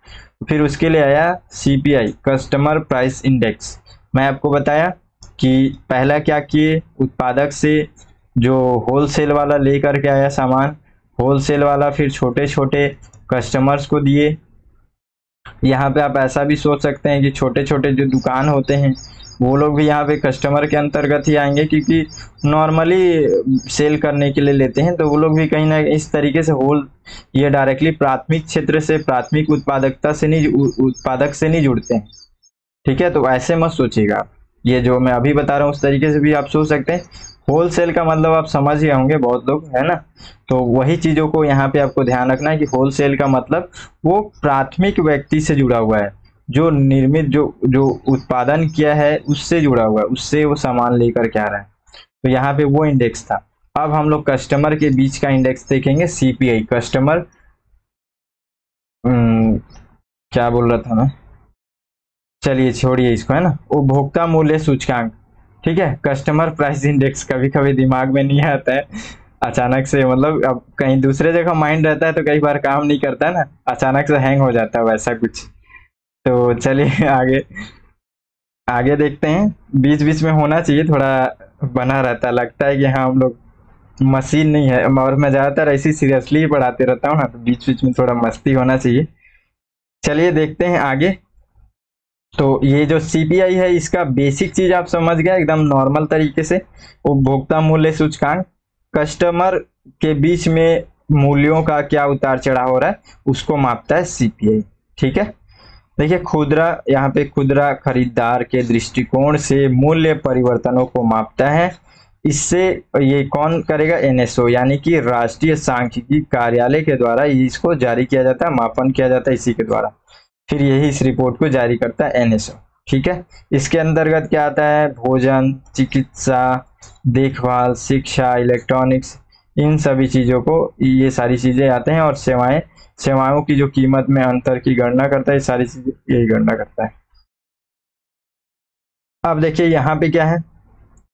फिर उसके लिए आया CPI, कस्टमर प्राइस इंडेक्स। मैं आपको बताया कि पहला क्या किए, उत्पादक से जो होलसेल वाला लेकर के आया सामान, होलसेल वाला फिर छोटे छोटे कस्टमर्स को दिए। यहाँ पे आप ऐसा भी सोच सकते हैं कि छोटे छोटे जो दुकान होते हैं वो लोग भी यहाँ पे कस्टमर के अंतर्गत ही आएंगे, क्योंकि नॉर्मली सेल करने के लिए लेते हैं। तो वो लोग भी कहीं ना इस तरीके से ये डायरेक्टली प्राथमिक क्षेत्र से, प्राथमिक उत्पादकता से नहीं, उत्पादक से नहीं जुड़ते हैं। ठीक है, तो ऐसे मत सोचिएगा आप, ये जो मैं अभी बता रहा हूँ उस तरीके से भी आप सोच सकते हैं। होलसेल का मतलब आप समझ गए होंगे बहुत लोग, है ना। तो वही चीजों को यहाँ पे आपको ध्यान रखना है कि होलसेल का मतलब वो प्राथमिक व्यक्ति से जुड़ा हुआ है, जो निर्मित जो उत्पादन किया है उससे जुड़ा हुआ है, उससे वो सामान लेकर के आ रहा है। तो यहाँ पे वो इंडेक्स था। अब हम लोग कस्टमर के बीच का इंडेक्स देखेंगे, CPI, कस्टमर क्या बोल रहा था मैं, चलिए छोड़िए इसको, है ना, उपभोक्ता मूल्य सूचकांक। ठीक है, कस्टमर प्राइस इंडेक्स कभी कभी दिमाग में नहीं आता है अचानक से, मतलब अब कहीं दूसरे जगह माइंड रहता है तो कई बार काम नहीं करता है ना, अचानक से हैंग हो जाता है वैसा कुछ। तो चलिए आगे देखते हैं। बीच बीच में होना चाहिए, थोड़ा बना रहता है, लगता है कि हाँ हम लोग मशीन नहीं है। और मैं ज्यादातर ऐसी सीरियसली ही पढ़ाते रहता हूँ ना, तो बीच बीच में थोड़ा मस्ती होना चाहिए। चलिए देखते हैं आगे। तो ये जो CPI है इसका बेसिक चीज आप समझ गए एकदम नॉर्मल तरीके से। उपभोक्ता मूल्य सूचकांक, कस्टमर के बीच में मूल्यों का क्या उतार चढ़ाव हो रहा है उसको मापता है CPI। ठीक है, देखिए खुदरा, यहाँ पे खुदरा खरीदार के दृष्टिकोण से मूल्य परिवर्तनों को मापता है। इससे ये कौन करेगा? NSO, यानी कि राष्ट्रीय सांख्यिकी कार्यालय के द्वारा इसको जारी किया जाता है, मापन किया जाता है इसी के द्वारा। फिर यही इस रिपोर्ट को जारी करता है NSO। ठीक है, इसके अंतर्गत क्या आता है? भोजन, चिकित्सा, देखभाल, शिक्षा, इलेक्ट्रॉनिक्स, इन सभी चीजों को ये सारी चीजें आते हैं। और सेवाओं की जो कीमत में अंतर की गणना करता है, ये सारी चीजें यही गणना करता है। अब देखिए यहाँ पे क्या है,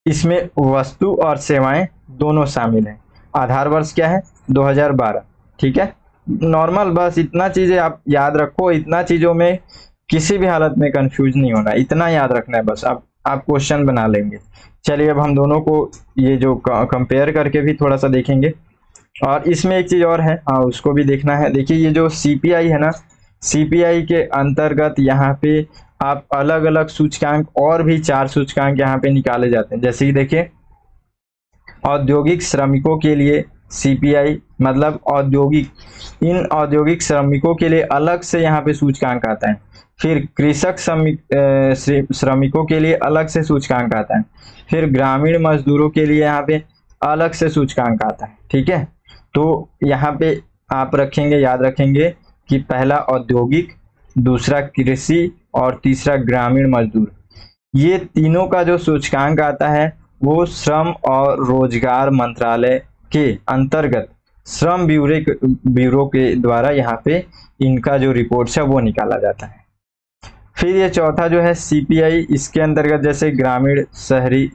इसमें वस्तु और सेवाएं दोनों शामिल हैं। आधार वर्ष क्या है? 2012। ठीक है, नॉर्मल, बस इतना चीजें आप याद रखो, इतना चीजों में किसी भी हालत में कंफ्यूज नहीं होना, इतना याद रखना है बस, आप क्वेश्चन बना लेंगे। चलिए अब हम दोनों को ये जो कंपेयर करके भी थोड़ा सा देखेंगे। और इसमें एक चीज और है, हाँ उसको भी देखना है। देखिए ये जो सीपीआई है ना, सीपीआई के अंतर्गत यहाँ पे आप अलग अलग सूचकांक और भी 4 सूचकांक यहाँ पे निकाले जाते हैं। जैसे कि देखिए औद्योगिक श्रमिकों के लिए सीपीआई मतलब इन औद्योगिक श्रमिकों के लिए अलग से यहाँ पे सूचकांक आता है। फिर कृषक श्रमिकों के लिए अलग से सूचकांक आता है। फिर ग्रामीण मजदूरों के लिए यहाँ पे अलग से सूचकांक आता है। ठीक है, तो यहाँ पे आप रखेंगे, याद रखेंगे कि पहला औद्योगिक, दूसरा कृषि और तीसरा ग्रामीण मजदूर, ये तीनों का जो सूचकांक आता है वो श्रम और रोजगार मंत्रालय के अंतर्गत श्रम ब्यूरो के द्वारा यहाँ पे इनका जो रिपोर्ट है वो निकाला जाता है। फिर ये चौथा जो है सीपीआई, इसके अंतर्गत जैसे ग्रामीण शहरी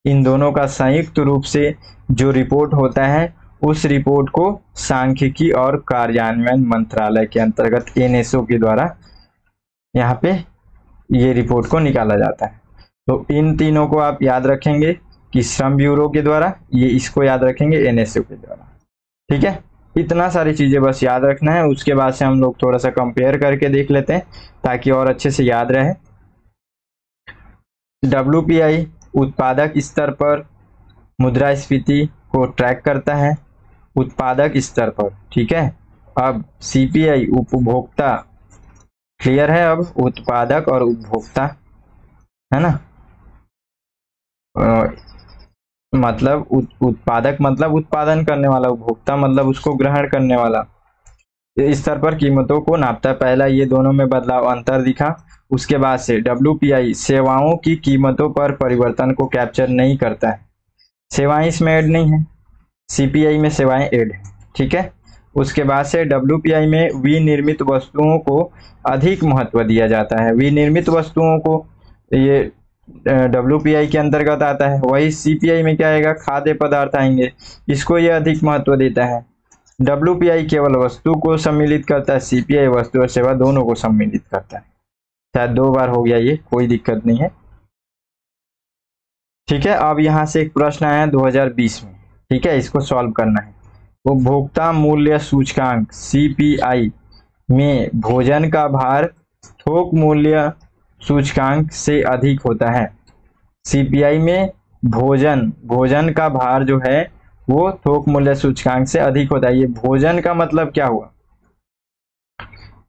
इन दोनों का संयुक्त रूप से जो रिपोर्ट होता है उस रिपोर्ट को सांख्यिकी और कार्यान्वयन मंत्रालय के अंतर्गत एनएसओ के द्वारा यहाँ पे ये रिपोर्ट को निकाला जाता है। तो इन तीनों को आप याद रखेंगे कि श्रम ब्यूरो के द्वारा, ये इसको याद रखेंगे एनएसओ के द्वारा। ठीक है, इतना सारी चीजें बस याद रखना है। उसके बाद से हम लोग थोड़ा सा कंपेयर करके देख लेते हैं ताकि और अच्छे से याद रहे। डब्ल्यूपीआई उत्पादक स्तर पर मुद्रास्फीति को ट्रैक करता है, उत्पादक स्तर पर। ठीक है, अब सीपीआई उपभोक्ता, क्लियर है, अब उत्पादक और उपभोक्ता है ना, मतलब उत्पादक मतलब उत्पादन करने वाला, उपभोक्ता मतलब उसको ग्रहण करने वाला, इस स्तर पर कीमतों को नापता है। पहला ये दोनों में बदलाव अंतर दिखा। उसके बाद से डब्ल्यूपीआई सेवाओं की कीमतों पर परिवर्तन को कैप्चर नहीं करता है, सेवाएं इसमें ऐड नहीं है, सीपीआई में सेवाएं ऐड है। ठीक है, उसके बाद से डब्ल्यूपीआई में विनिर्मित वस्तुओं को अधिक महत्व दिया जाता है। विनिर्मित वस्तुओं को ये डब्ल्यूपीआई के अंतर्गत आता है। वही सीपीआई में क्या आएगा, खाद्य पदार्थ आएंगे, इसको ये अधिक महत्व देता है। डब्ल्यूपीआई केवल वस्तु को सम्मिलित करता है, सीपीआई वस्तु और सेवा दोनों को सम्मिलित करता है। शायद 2 बार हो गया ये, कोई दिक्कत नहीं है। ठीक है, अब यहाँ से एक प्रश्न आया 2020 में। ठीक है, इसको सॉल्व करना है। उपभोक्ता मूल्य सूचकांक सीपीआई में भोजन का भार थोक मूल्य सूचकांक से अधिक होता है। सीपीआई में भोजन का भार जो है वो थोक मूल्य सूचकांक से अधिक होता है। ये भोजन का मतलब क्या हुआ,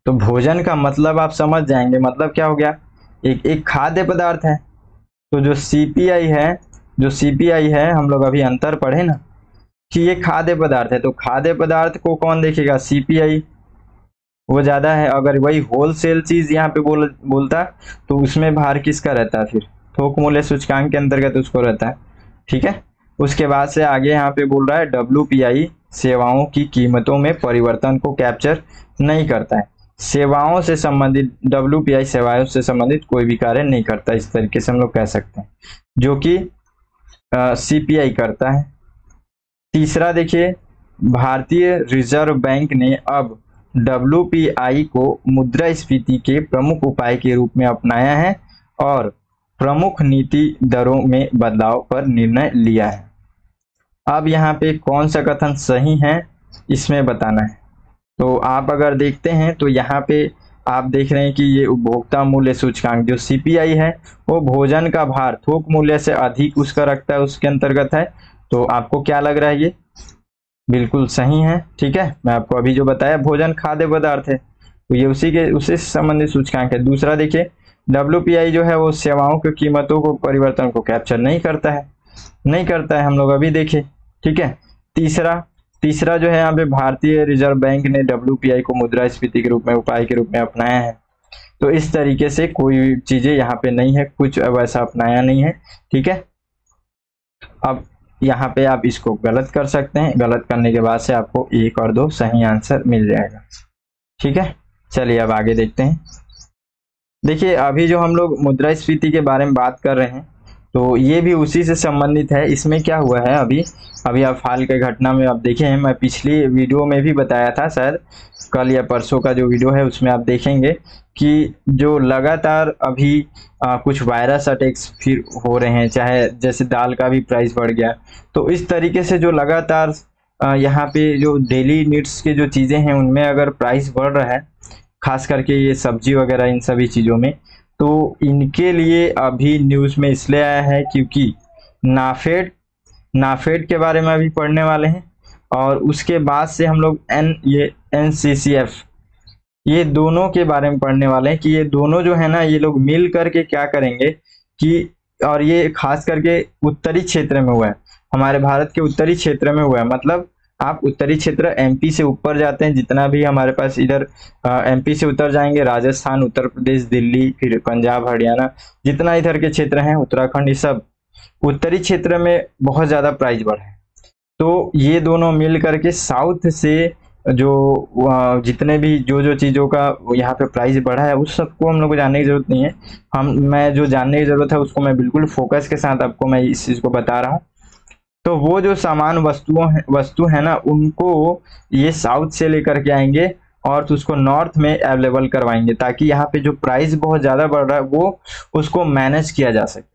तो भोजन का मतलब आप समझ जाएंगे, मतलब क्या हो गया, एक खाद्य पदार्थ है। तो जो सीपीआई है हम लोग अभी अंतर पढ़े ना कि ये खाद्य पदार्थ है, तो खाद्य पदार्थ को कौन देखेगा, सीपीआई, वो ज्यादा है। अगर वही होलसेल चीज यहाँ पे बोलता तो उसमें भार किसका रहता है, फिर थोक मूल्य सूचकांक के अंतर्गत उसको रहता है। ठीक है, उसके बाद से आगे यहाँ पे बोल रहा है डब्ल्यूपीआई सेवाओं की कीमतों में परिवर्तन को कैप्चर नहीं करता है। सेवाओं से संबंधित, डब्ल्यूपीआई सेवाओं से संबंधित कोई भी कार्य नहीं करता, इस तरीके से हम लोग कह सकते हैं, जो कि सीपीआई करता है। तीसरा देखिए, भारतीय रिजर्व बैंक ने अब डब्ल्यूपीआई को मुद्रास्फीति के प्रमुख उपाय के रूप में अपनाया है और प्रमुख नीति दरों में बदलाव पर निर्णय लिया है। अब यहाँ पे कौन सा कथन सही है इसमें बताना है। तो आप अगर देखते हैं तो यहाँ पे आप देख रहे हैं कि ये उपभोक्ता मूल्य सूचकांक जो सीपीआई है वो भोजन का भार थोक मूल्य से अधिक उसका रखता है, उसके अंतर्गत है। तो आपको क्या लग रहा है, ये बिल्कुल सही है। ठीक है, मैं आपको अभी जो बताया भोजन खाद्य पदार्थ है तो ये उसी से संबंधित सूचकांक है। दूसरा देखिए, डब्ल्यूपीआई जो है वो सेवाओं की कीमतों को परिवर्तन को कैप्चर नहीं करता है, हम लोग अभी देखे। ठीक है, तीसरा जो है यहाँ पे भारतीय रिजर्व बैंक ने डब्ल्यूपीआई को मुद्रास्फीति के रूप में उपाय के रूप में अपनाया है। तो इस तरीके से कोई चीजें यहाँ पे नहीं है, कुछ वैसा अपनाया नहीं है। ठीक है, अब यहाँ पे आप इसको गलत कर सकते हैं, गलत करने के बाद से आपको 1 और 2 सही आंसर मिल जाएगा। ठीक है, चलिए अब आगे देखते हैं। देखिए अभी जो हम लोग मुद्रास्फीति के बारे में बात कर रहे हैं तो ये भी उसी से संबंधित है। इसमें क्या हुआ है, अभी आप हाल के घटना में आप देखे हैं, मैं पिछली वीडियो में भी बताया था, शायद कल या परसों का जो वीडियो है उसमें आप देखेंगे कि जो लगातार अभी कुछ वायरस अटैक्स फिर हो रहे हैं, चाहे जैसे दाल का भी प्राइस बढ़ गया। तो इस तरीके से जो लगातार यहाँ पे जो डेली नीड्स की जो चीज़ें हैं उनमें अगर प्राइस बढ़ रहा है, खास करके ये सब्जी वगैरह इन सभी चीज़ों में, तो इनके लिए अभी न्यूज़ में इसलिए आया है क्योंकि नाफेड के बारे में अभी पढ़ने वाले हैं, और उसके बाद से हम लोग NCCF ये दोनों के बारे में पढ़ने वाले हैं कि ये दोनों जो है ना, ये लोग मिल करके क्या करेंगे कि, और ये खास करके उत्तरी क्षेत्र में हुआ है, हमारे भारत के उत्तरी क्षेत्र में हुआ है। मतलब आप उत्तरी क्षेत्र MP से ऊपर जाते हैं, जितना भी हमारे पास इधर MP से उतर जाएंगे, राजस्थान, उत्तर प्रदेश, दिल्ली, फिर पंजाब, हरियाणा, जितना इधर के क्षेत्र हैं, उत्तराखंड, ये सब उत्तरी क्षेत्र में बहुत ज़्यादा प्राइस बढ़ा है। तो ये दोनों मिल करके साउथ से जो जितने भी जो चीज़ों का यहाँ पे प्राइस बढ़ा है उस सबको हम लोग को जानने की ज़रूरत नहीं है। मैं जो जानने की ज़रूरत है उसको मैं बिल्कुल फोकस के साथ आपको मैं इस चीज़ को बता रहा हूँ। तो वो जो सामान वस्तु है ना, उनको ये साउथ से लेकर के आएंगे और तो उसको नॉर्थ में अवेलेबल करवाएंगे, ताकि यहाँ पे जो प्राइस बहुत ज़्यादा बढ़ रहा है वो उसको मैनेज किया जा सके।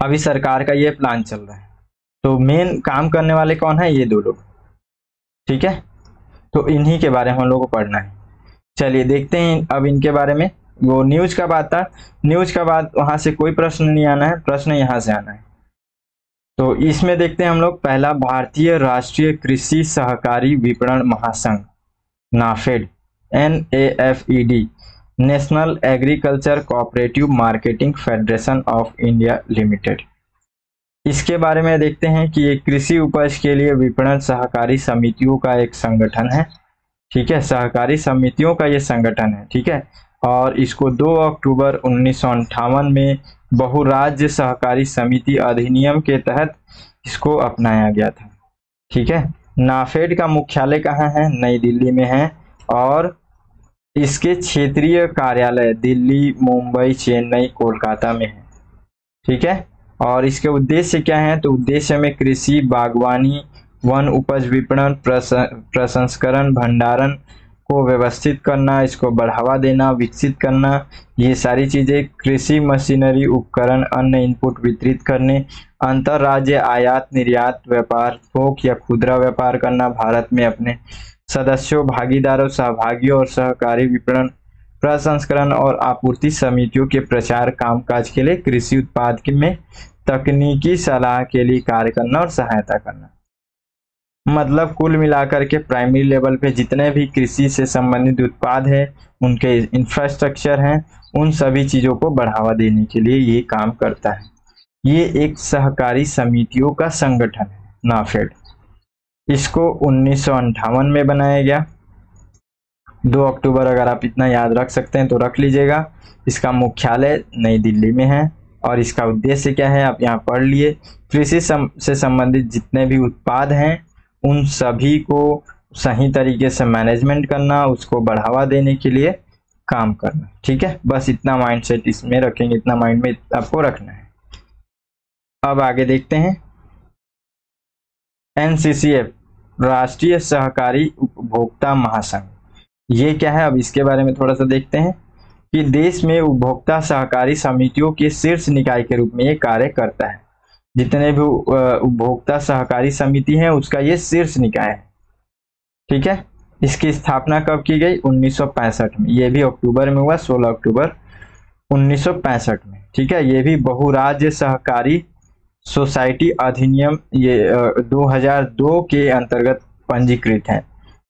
अभी सरकार का ये प्लान चल रहा है। तो मेन काम करने वाले कौन है, ये दो लोग, ठीक है। तो इन्हीं के बारे में हम लोग को पढ़ना है। चलिए देखते हैं अब इनके बारे में। वो न्यूज़ का बात था, न्यूज़ का बाद वहाँ से कोई प्रश्न नहीं आना है, प्रश्न यहाँ से आना है। तो इसमें देखते हैं हम लोग, पहला, भारतीय राष्ट्रीय कृषि सहकारी विपणन महासंघ NAFED, NAFED, national agriculture cooperative marketing federation of India limited. इसके बारे में देखते हैं कि ये कृषि उपज के लिए विपणन सहकारी समितियों का एक संगठन है, ठीक है, सहकारी समितियों का ये संगठन है, ठीक है। और इसको 2 अक्टूबर 1958 में बहुराज्य सहकारी समिति अधिनियम के तहत इसको अपनाया गया था, ठीक है। नाफेड का मुख्यालय कहाँ है, नई दिल्ली में है, और इसके क्षेत्रीय कार्यालय दिल्ली, मुंबई, चेन्नई, कोलकाता में है, ठीक है। और इसके उद्देश्य क्या हैं, तो उद्देश्य में कृषि, बागवानी, वन उपज विपणन, प्रसंस्करण, भंडारण को व्यवस्थित करना, इसको बढ़ावा देना, विकसित करना, ये सारी चीज़ें, कृषि मशीनरी, उपकरण, अन्य इनपुट वितरित करने, अंतरराज्य आयात निर्यात, व्यापार, थोक या खुदरा व्यापार करना, भारत में अपने सदस्यों, भागीदारों, सहभागियों और सहकारी विपणन, प्रसंस्करण और आपूर्ति समितियों के प्रचार कामकाज के लिए कृषि उत्पाद में तकनीकी सलाह के लिए कार्य करना और सहायता करना। मतलब कुल मिलाकर के प्राइमरी लेवल पे जितने भी कृषि से संबंधित उत्पाद है, उनके इंफ्रास्ट्रक्चर हैं, उन सभी चीज़ों को बढ़ावा देने के लिए ये काम करता है। ये एक सहकारी समितियों का संगठन है नाफेड। इसको 1958 में बनाया गया, 2 अक्टूबर, अगर आप इतना याद रख सकते हैं तो रख लीजिएगा। इसका मुख्यालय नई दिल्ली में है, और इसका उद्देश्य क्या है आप यहाँ पढ़ लिए, कृषि से संबंधित जितने भी उत्पाद हैं उन सभी को सही तरीके से मैनेजमेंट करना, उसको बढ़ावा देने के लिए काम करना, ठीक है। बस इतना माइंडसेट इसमें रखेंगे, इतना माइंड में आपको रखना है। अब आगे देखते हैं, NCCF, राष्ट्रीय सहकारी उपभोक्ता महासंघ, ये क्या है, अब इसके बारे में थोड़ा सा देखते हैं कि देश में उपभोक्ता सहकारी समितियों के शीर्ष निकाय के रूप में ये कार्य करता है। जितने भी उपभोक्ता सहकारी समिति हैं उसका ये शीर्ष निकाय है, ठीक है। इसकी स्थापना कब की गई, 1965 में, ये भी अक्टूबर में हुआ, 16 अक्टूबर 1965 में, ठीक है। ये भी बहुराज्य सहकारी सोसाइटी अधिनियम ये 2002 के अंतर्गत पंजीकृत है।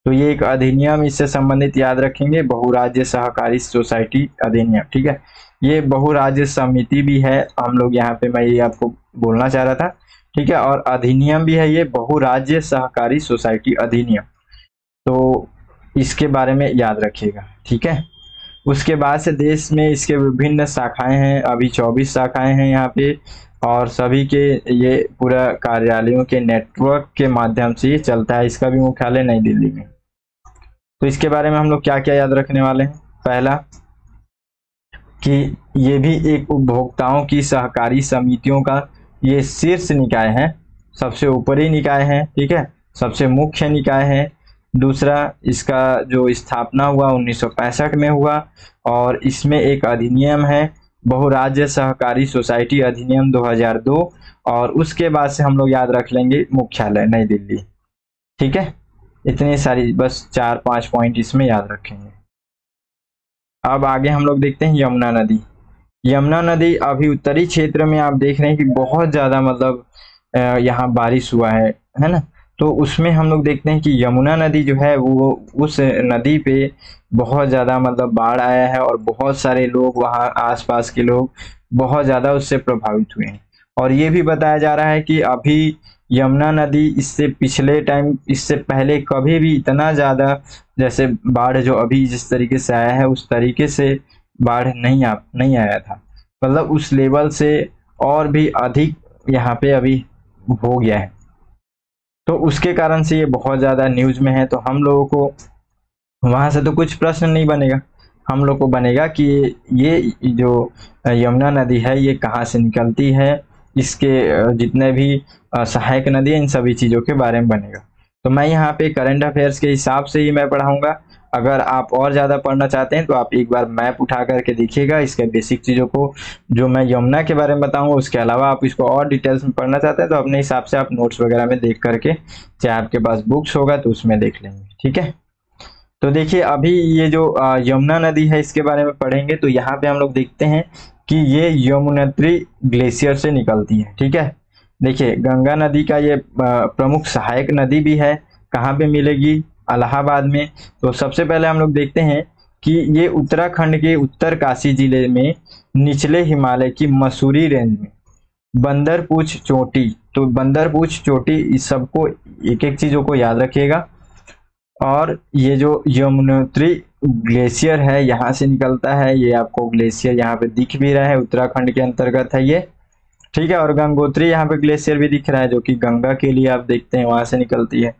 तो ये एक अधिनियम, इससे संबंधित याद रखेंगे, बहुराज्य सहकारी सोसाइटी अधिनियम, ठीक है। ये बहुराज्य समिति भी है, हम लोग यहाँ पे, मैं ये आपको बोलना चाह रहा था, ठीक है। और अधिनियम भी है ये, बहुराज्य सहकारी सोसाइटी अधिनियम, तो इसके बारे में याद रखिएगा, ठीक है। उसके बाद से देश में इसके विभिन्न शाखाएं हैं, अभी 24 शाखाएं हैं यहाँ पे, और सभी के ये पूरा कार्यालयों के नेटवर्क के माध्यम से ये चलता है। इसका भी मुख्यालय नई दिल्ली में। तो इसके बारे में हम लोग क्या क्या याद रखने वाले हैं, पहला, कि ये भी एक उपभोक्ताओं की सहकारी समितियों का ये शीर्ष निकाय है, सबसे ऊपरी निकाय है, ठीक है, सबसे मुख्य निकाय है। दूसरा, इसका जो स्थापना हुआ 1965 में हुआ, और इसमें एक अधिनियम है, बहुराज्य सहकारी सोसाइटी अधिनियम 2002, और उसके बाद से हम लोग याद रख लेंगे मुख्यालय नई दिल्ली। ठीक है, इतनी सारी बस 4-5 पॉइंट इसमें याद रखेंगे। अब आगे हम लोग देखते हैं यमुना नदी। यमुना नदी अभी उत्तरी क्षेत्र में आप देख रहे हैं कि बहुत ज़्यादा मतलब यहाँ बारिश हुआ है ना। तो उसमें हम लोग देखते हैं कि यमुना नदी जो है वो उस नदी पे बहुत ज़्यादा मतलब बाढ़ आया है, और बहुत सारे लोग वहाँ आसपास के लोग बहुत ज़्यादा उससे प्रभावित हुए हैं। और ये भी बताया जा रहा है कि अभी यमुना नदी इससे पिछले टाइम, इससे पहले कभी भी इतना ज़्यादा जैसे बाढ़ जो अभी जिस तरीके से आया है उस तरीके से बाढ़ नहीं आया था। मतलब उस लेवल से और भी अधिक यहाँ पे अभी हो गया है। तो उसके कारण से ये बहुत ज़्यादा न्यूज़ में है। तो हम लोगों को वहाँ से तो कुछ प्रश्न नहीं बनेगा, हम लोग को बनेगा कि ये जो यमुना नदी है ये कहाँ से निकलती है, इसके जितने भी सहायक नदी है इन सभी चीज़ों के बारे में बनेगा। तो मैं यहाँ पे करंट अफेयर्स के हिसाब से ही मैं पढ़ाऊँगा। अगर आप और ज़्यादा पढ़ना चाहते हैं तो आप एक बार मैप उठा करके देखिएगा इसके बेसिक चीज़ों को, जो मैं यमुना के बारे में बताऊँगा। उसके अलावा आप इसको और डिटेल्स में पढ़ना चाहते हैं तो अपने हिसाब से आप नोट्स वगैरह में देख करके, चाहे आपके पास बुक्स होगा तो उसमें देख लेंगे। ठीक है, तो देखिए अभी ये जो यमुना नदी है इसके बारे में पढ़ेंगे। तो यहाँ पे हम लोग देखते हैं कि ये यमुनोत्री ग्लेशियर से निकलती है। ठीक है, देखिए गंगा नदी का ये प्रमुख सहायक नदी भी है। कहाँ पे मिलेगी? इलाहाबाद में। तो सबसे पहले हम लोग देखते हैं कि ये उत्तराखंड के उत्तरकाशी जिले में निचले हिमालय की मसूरी रेंज में बंदरपूछ चोटी, तो बंदरपूछ चोटी, इस सबको एक एक चीज़ों को याद रखिएगा। और ये जो यमुनोत्री ग्लेशियर है यहाँ से निकलता है, ये आपको ग्लेशियर यहाँ पे दिख भी रहा है, उत्तराखंड के अंतर्गत है ये। ठीक है, और गंगोत्री यहाँ पे ग्लेशियर भी दिख रहा है जो कि गंगा के लिए आप देखते हैं वहां से निकलती है।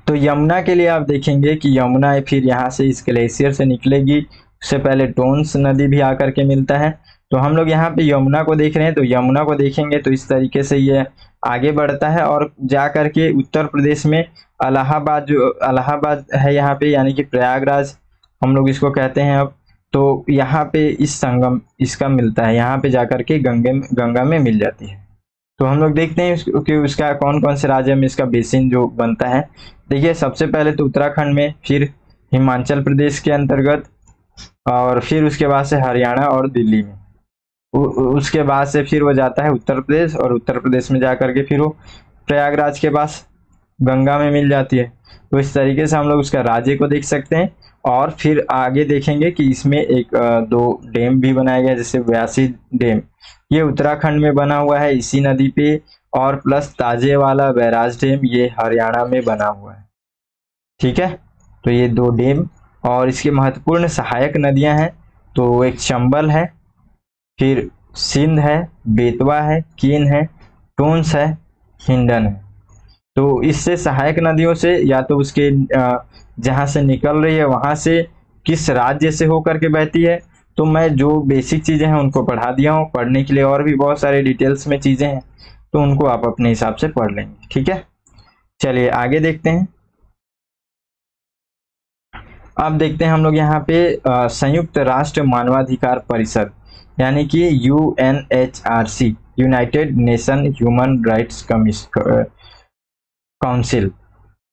तो यमुना के लिए आप देखेंगे कि यमुना फिर यहाँ से इस ग्लेशियर से निकलेगी, उससे पहले टोंस नदी भी आकर के मिलता है। तो हम लोग यहाँ पे यमुना को देख रहे हैं, तो यमुना को देखेंगे तो इस तरीके से ये आगे बढ़ता है और जा करके उत्तर प्रदेश में इलाहाबाद, जो इलाहाबाद है यहाँ पे, यानी कि प्रयागराज हम लोग इसको कहते हैं अब। तो यहाँ पे इस संगम इसका मिलता है, यहाँ पे जाकर के गंगा में मिल जाती है। तो हम लोग देखते हैं कि उसका कौन कौन से राज्य में इसका बेसिन जो बनता है। देखिए सबसे पहले तो उत्तराखंड में, फिर हिमाचल प्रदेश के अंतर्गत, और फिर उसके बाद से हरियाणा और दिल्ली में। उसके बाद से फिर वो जाता है उत्तर प्रदेश, और उत्तर प्रदेश में जाकर के फिर वो प्रयागराज के पास गंगा में मिल जाती है। तो इस तरीके से हम लोग उसका राज्य को देख सकते हैं। और फिर आगे देखेंगे कि इसमें एक दो डैम भी बनाया गया, जैसे व्यासी डैम, ये उत्तराखंड में बना हुआ है इसी नदी पे, और प्लस ताजेवाला बैराज डैम ये हरियाणा में बना हुआ है। ठीक है, तो ये दो डैम, और इसकी महत्वपूर्ण सहायक नदियां हैं। तो एक चंबल है, फिर सिंध है, बेतवा है, केन है, टोंस है, हिंडन है। तो इससे सहायक नदियों से, या तो उसके जहाँ से निकल रही है वहाँ से किस राज्य से होकर के बहती है। तो मैं जो बेसिक चीज़ें हैं उनको पढ़ा दिया हूँ, पढ़ने के लिए और भी बहुत सारे डिटेल्स में चीज़ें हैं, तो उनको आप अपने हिसाब से पढ़ लेंगे। ठीक है, चलिए आगे देखते हैं। अब देखते हैं हम लोग यहाँ पे संयुक्त राष्ट्र मानवाधिकार परिषद, यानी कि UNHRC, United nation human rights council.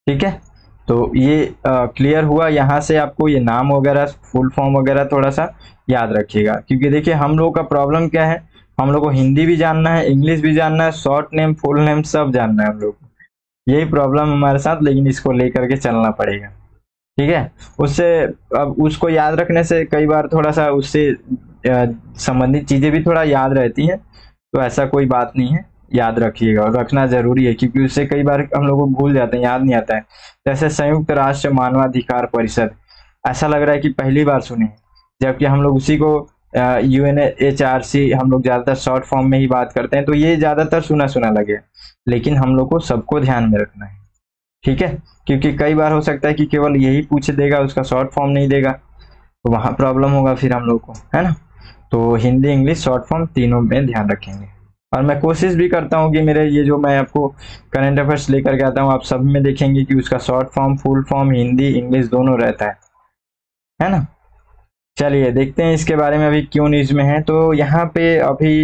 ठीक है, तो ये क्लियर हुआ। यहाँ से आपको ये नाम वगैरह, फुल फॉर्म वगैरह थोड़ा सा याद रखिएगा, क्योंकि देखिए हम लोग का प्रॉब्लम क्या है, हम लोग को हिंदी भी जानना है, इंग्लिश भी जानना है, शॉर्ट नेम फुल नेम सब जानना है हम लोग को, यही प्रॉब्लम हमारे साथ। लेकिन इसको लेकर के चलना पड़ेगा। ठीक है, उससे अब उसको याद रखने से कई बार थोड़ा सा उससे संबंधित चीज़ें भी थोड़ा याद रहती हैं। तो ऐसा कोई बात नहीं है, याद रखिएगा, और रखना जरूरी है, क्योंकि उससे कई बार हम लोग को भूल जाते हैं, याद नहीं आता है। जैसे संयुक्त राष्ट्र मानवाधिकार परिषद, ऐसा लग रहा है कि पहली बार सुने, जबकि हम लोग उसी को UNHRC हम लोग ज़्यादातर शॉर्ट फॉर्म में ही बात करते हैं। तो ये ज़्यादातर सुना सुना लगे, लेकिन हम लोग को सबको ध्यान में रखना है। ठीक है, क्योंकि कई बार हो सकता है कि केवल यही पूछ देगा, उसका शॉर्ट फॉर्म नहीं देगा। तो वहाँ प्रॉब्लम होगा फिर हम लोग को, है ना। तो हिंदी इंग्लिश शॉर्ट फॉर्म तीनों में ध्यान रखेंगे। और मैं कोशिश भी करता हूँ कि मेरे ये जो मैं आपको करंट अफेयर्स लेकर के आता हूँ, आप सब में देखेंगे कि उसका short form full form Hindi English दोनों रहता है ना। चलिए देखते हैं इसके बारे में अभी क्यों न्यूज में है। तो यहाँ पे अभी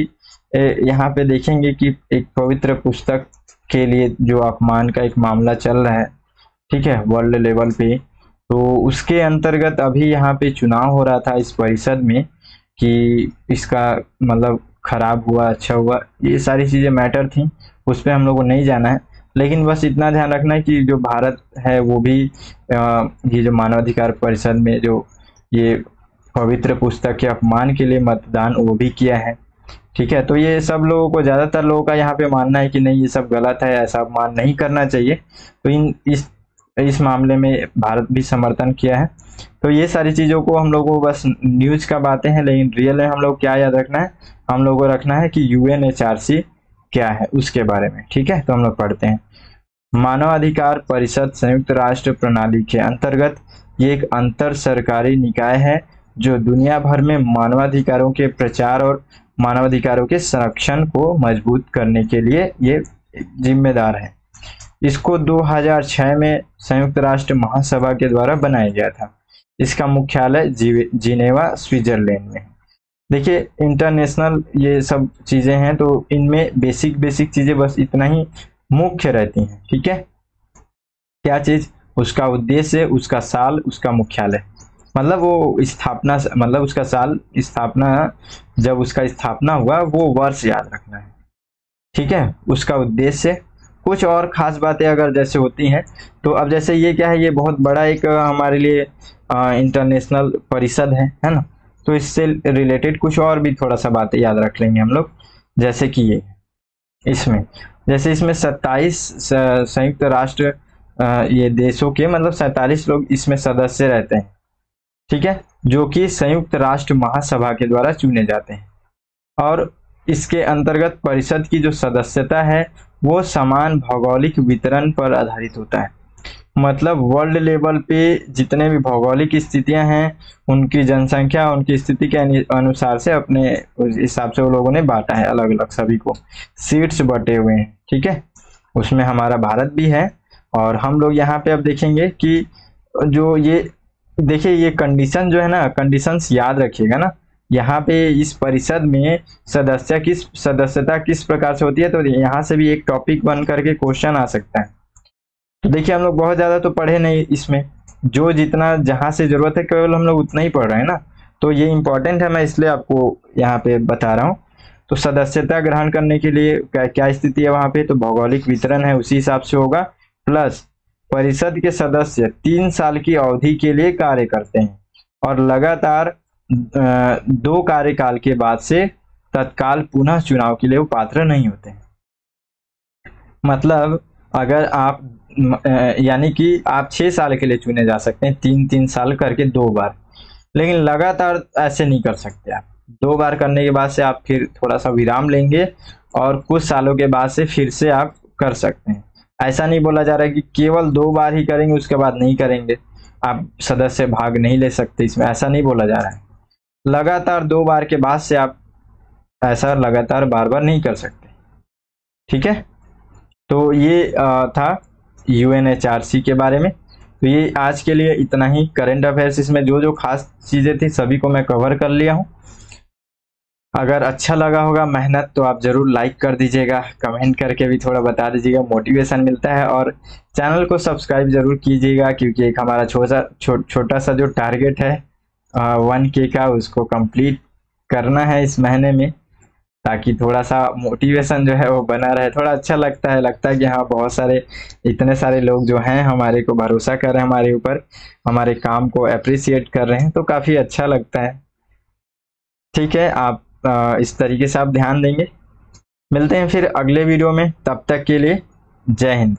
यहाँ पे देखेंगे कि एक पवित्र पुस्तक के लिए जो अपमान का एक मामला चल रहा है, ठीक है, वर्ल्ड लेवल पे। तो उसके अंतर्गत अभी यहाँ पे चुनाव हो रहा था इस परिषद में कि इसका मतलब खराब हुआ अच्छा हुआ, ये सारी चीजें मैटर थी, उस पर हम लोग को नहीं जाना है। लेकिन बस इतना ध्यान रखना है कि जो भारत है वो भी ये जो मानवाधिकार परिषद में जो ये पवित्र पुस्तक के अपमान के लिए मतदान वो भी किया है, ठीक है। तो ये सब लोगों को, ज्यादातर लोगों का यहाँ पे मानना है कि नहीं ये सब गलत है, ऐसा अपमान नहीं करना चाहिए। तो इस मामले में भारत भी समर्थन किया है। तो ये सारी चीजों को हम लोग को बस न्यूज का बातें हैं, लेकिन रियल में हम लोग क्या याद रखना है, हम लोग को रखना है कि UNHRC क्या है उसके बारे में, ठीक है। तो हम लोग पढ़ते हैं। मानवाधिकार परिषद संयुक्त राष्ट्र प्रणाली के अंतर्गत ये एक अंतर सरकारी निकाय है जो दुनिया भर में मानवाधिकारों के प्रचार और मानवाधिकारों के संरक्षण को मजबूत करने के लिए ये जिम्मेदार है। इसको 2006 में संयुक्त राष्ट्र महासभा के द्वारा बनाया गया था। इसका मुख्यालय जिनेवा स्विट्जरलैंड में। देखिए इंटरनेशनल ये सब चीजें हैं, तो इनमें बेसिक चीजें बस इतना ही मुख्य रहती हैं, ठीक है। क्या चीज, उसका उद्देश्य, उसका साल, उसका मुख्यालय, मतलब वो स्थापना, मतलब उसका साल, स्थापना जब उसका स्थापना हुआ वो वर्ष याद रखना है, ठीक है। उसका उद्देश्य, कुछ और खास बातें अगर जैसे होती हैं तो अब जैसे ये क्या है, ये बहुत बड़ा एक हमारे लिए इंटरनेशनल परिषद है ना। तो इससे रिलेटेड कुछ और भी थोड़ा सा बातें याद रख लेंगे हम लोग। जैसे कि ये इसमें 27 संयुक्त राष्ट्र ये देशों के मतलब 47 लोग इसमें सदस्य रहते हैं, ठीक है, जो कि संयुक्त राष्ट्र महासभा के द्वारा चुने जाते हैं। और इसके अंतर्गत परिषद की जो सदस्यता है वो समान भौगोलिक वितरण पर आधारित होता है। मतलब वर्ल्ड लेवल पे जितने भी भौगोलिक स्थितियां हैं उनकी जनसंख्या उनकी स्थिति के अनुसार से अपने उस हिसाब से वो लोगों ने बांटा है, अलग अलग सभी को सीट्स बटे हुए हैं, ठीक है। उसमें हमारा भारत भी है। और हम लोग यहाँ पे अब देखेंगे कि जो ये देखिए ये कंडीशन जो है ना, कंडीशंस याद रखिएगा ना। यहाँ पे इस परिषद में सदस्यता किस प्रकार से होती है, तो यहाँ से भी एक टॉपिक बन करके क्वेश्चन आ सकता है। तो देखिए हम लोग बहुत ज्यादा तो पढ़े नहीं इसमें, जो जितना जहां से जरूरत है केवल हम लोग उतना ही पढ़ रहे हैं ना। तो ये इंपॉर्टेंट है, मैं इसलिए आपको यहाँ पे बता रहा हूँ। तो सदस्यता ग्रहण करने के लिए क्या स्थिति है वहां पे, तो भौगोलिक वितरण है उसी हिसाब से होगा। प्लस परिषद के सदस्य 3 साल की अवधि के लिए कार्य करते हैं और लगातार 2 कार्यकाल के बाद से तत्काल पुनः चुनाव के लिए वो पात्र नहीं होते हैं। मतलब अगर आप यानी कि आप 6 साल के लिए चुने जा सकते हैं, 3-3 साल करके 2 बार, लेकिन लगातार ऐसे नहीं कर सकते आप। 2 बार करने के बाद से आप फिर थोड़ा सा विराम लेंगे और कुछ सालों के बाद से फिर से आप कर सकते हैं। ऐसा नहीं बोला जा रहा है कि केवल 2 बार ही करेंगे उसके बाद नहीं करेंगे, आप सदस्य भाग नहीं ले सकते इसमें, ऐसा नहीं बोला जा रहा है। लगातार 2 बार के बाद से आप ऐसा लगातार बार बार नहीं कर सकते, ठीक है। तो ये था UNHRC के बारे में। तो ये आज के लिए इतना ही करंट अफेयर्स, इसमें जो जो खास चीजें थी सभी को मैं कवर कर लिया हूँ। अगर अच्छा लगा होगा मेहनत तो आप जरूर लाइक कर दीजिएगा, कमेंट करके भी थोड़ा बता दीजिएगा, मोटिवेशन मिलता है। और चैनल को सब्सक्राइब जरूर कीजिएगा क्योंकि एक हमारा छोटा सा जो टारगेट है 1K का, उसको कंप्लीट करना है इस महीने में, ताकि थोड़ा सा मोटिवेशन जो है वो बना रहे। थोड़ा अच्छा लगता है कि हाँ बहुत सारे इतने सारे लोग जो हैं हमारे को भरोसा कर रहे हैं, हमारे ऊपर, हमारे काम को अप्रिशिएट कर रहे हैं, तो काफी अच्छा लगता है। ठीक है, आप इस तरीके से आप ध्यान देंगे। मिलते हैं फिर अगले वीडियो में, तब तक के लिए जय हिंद।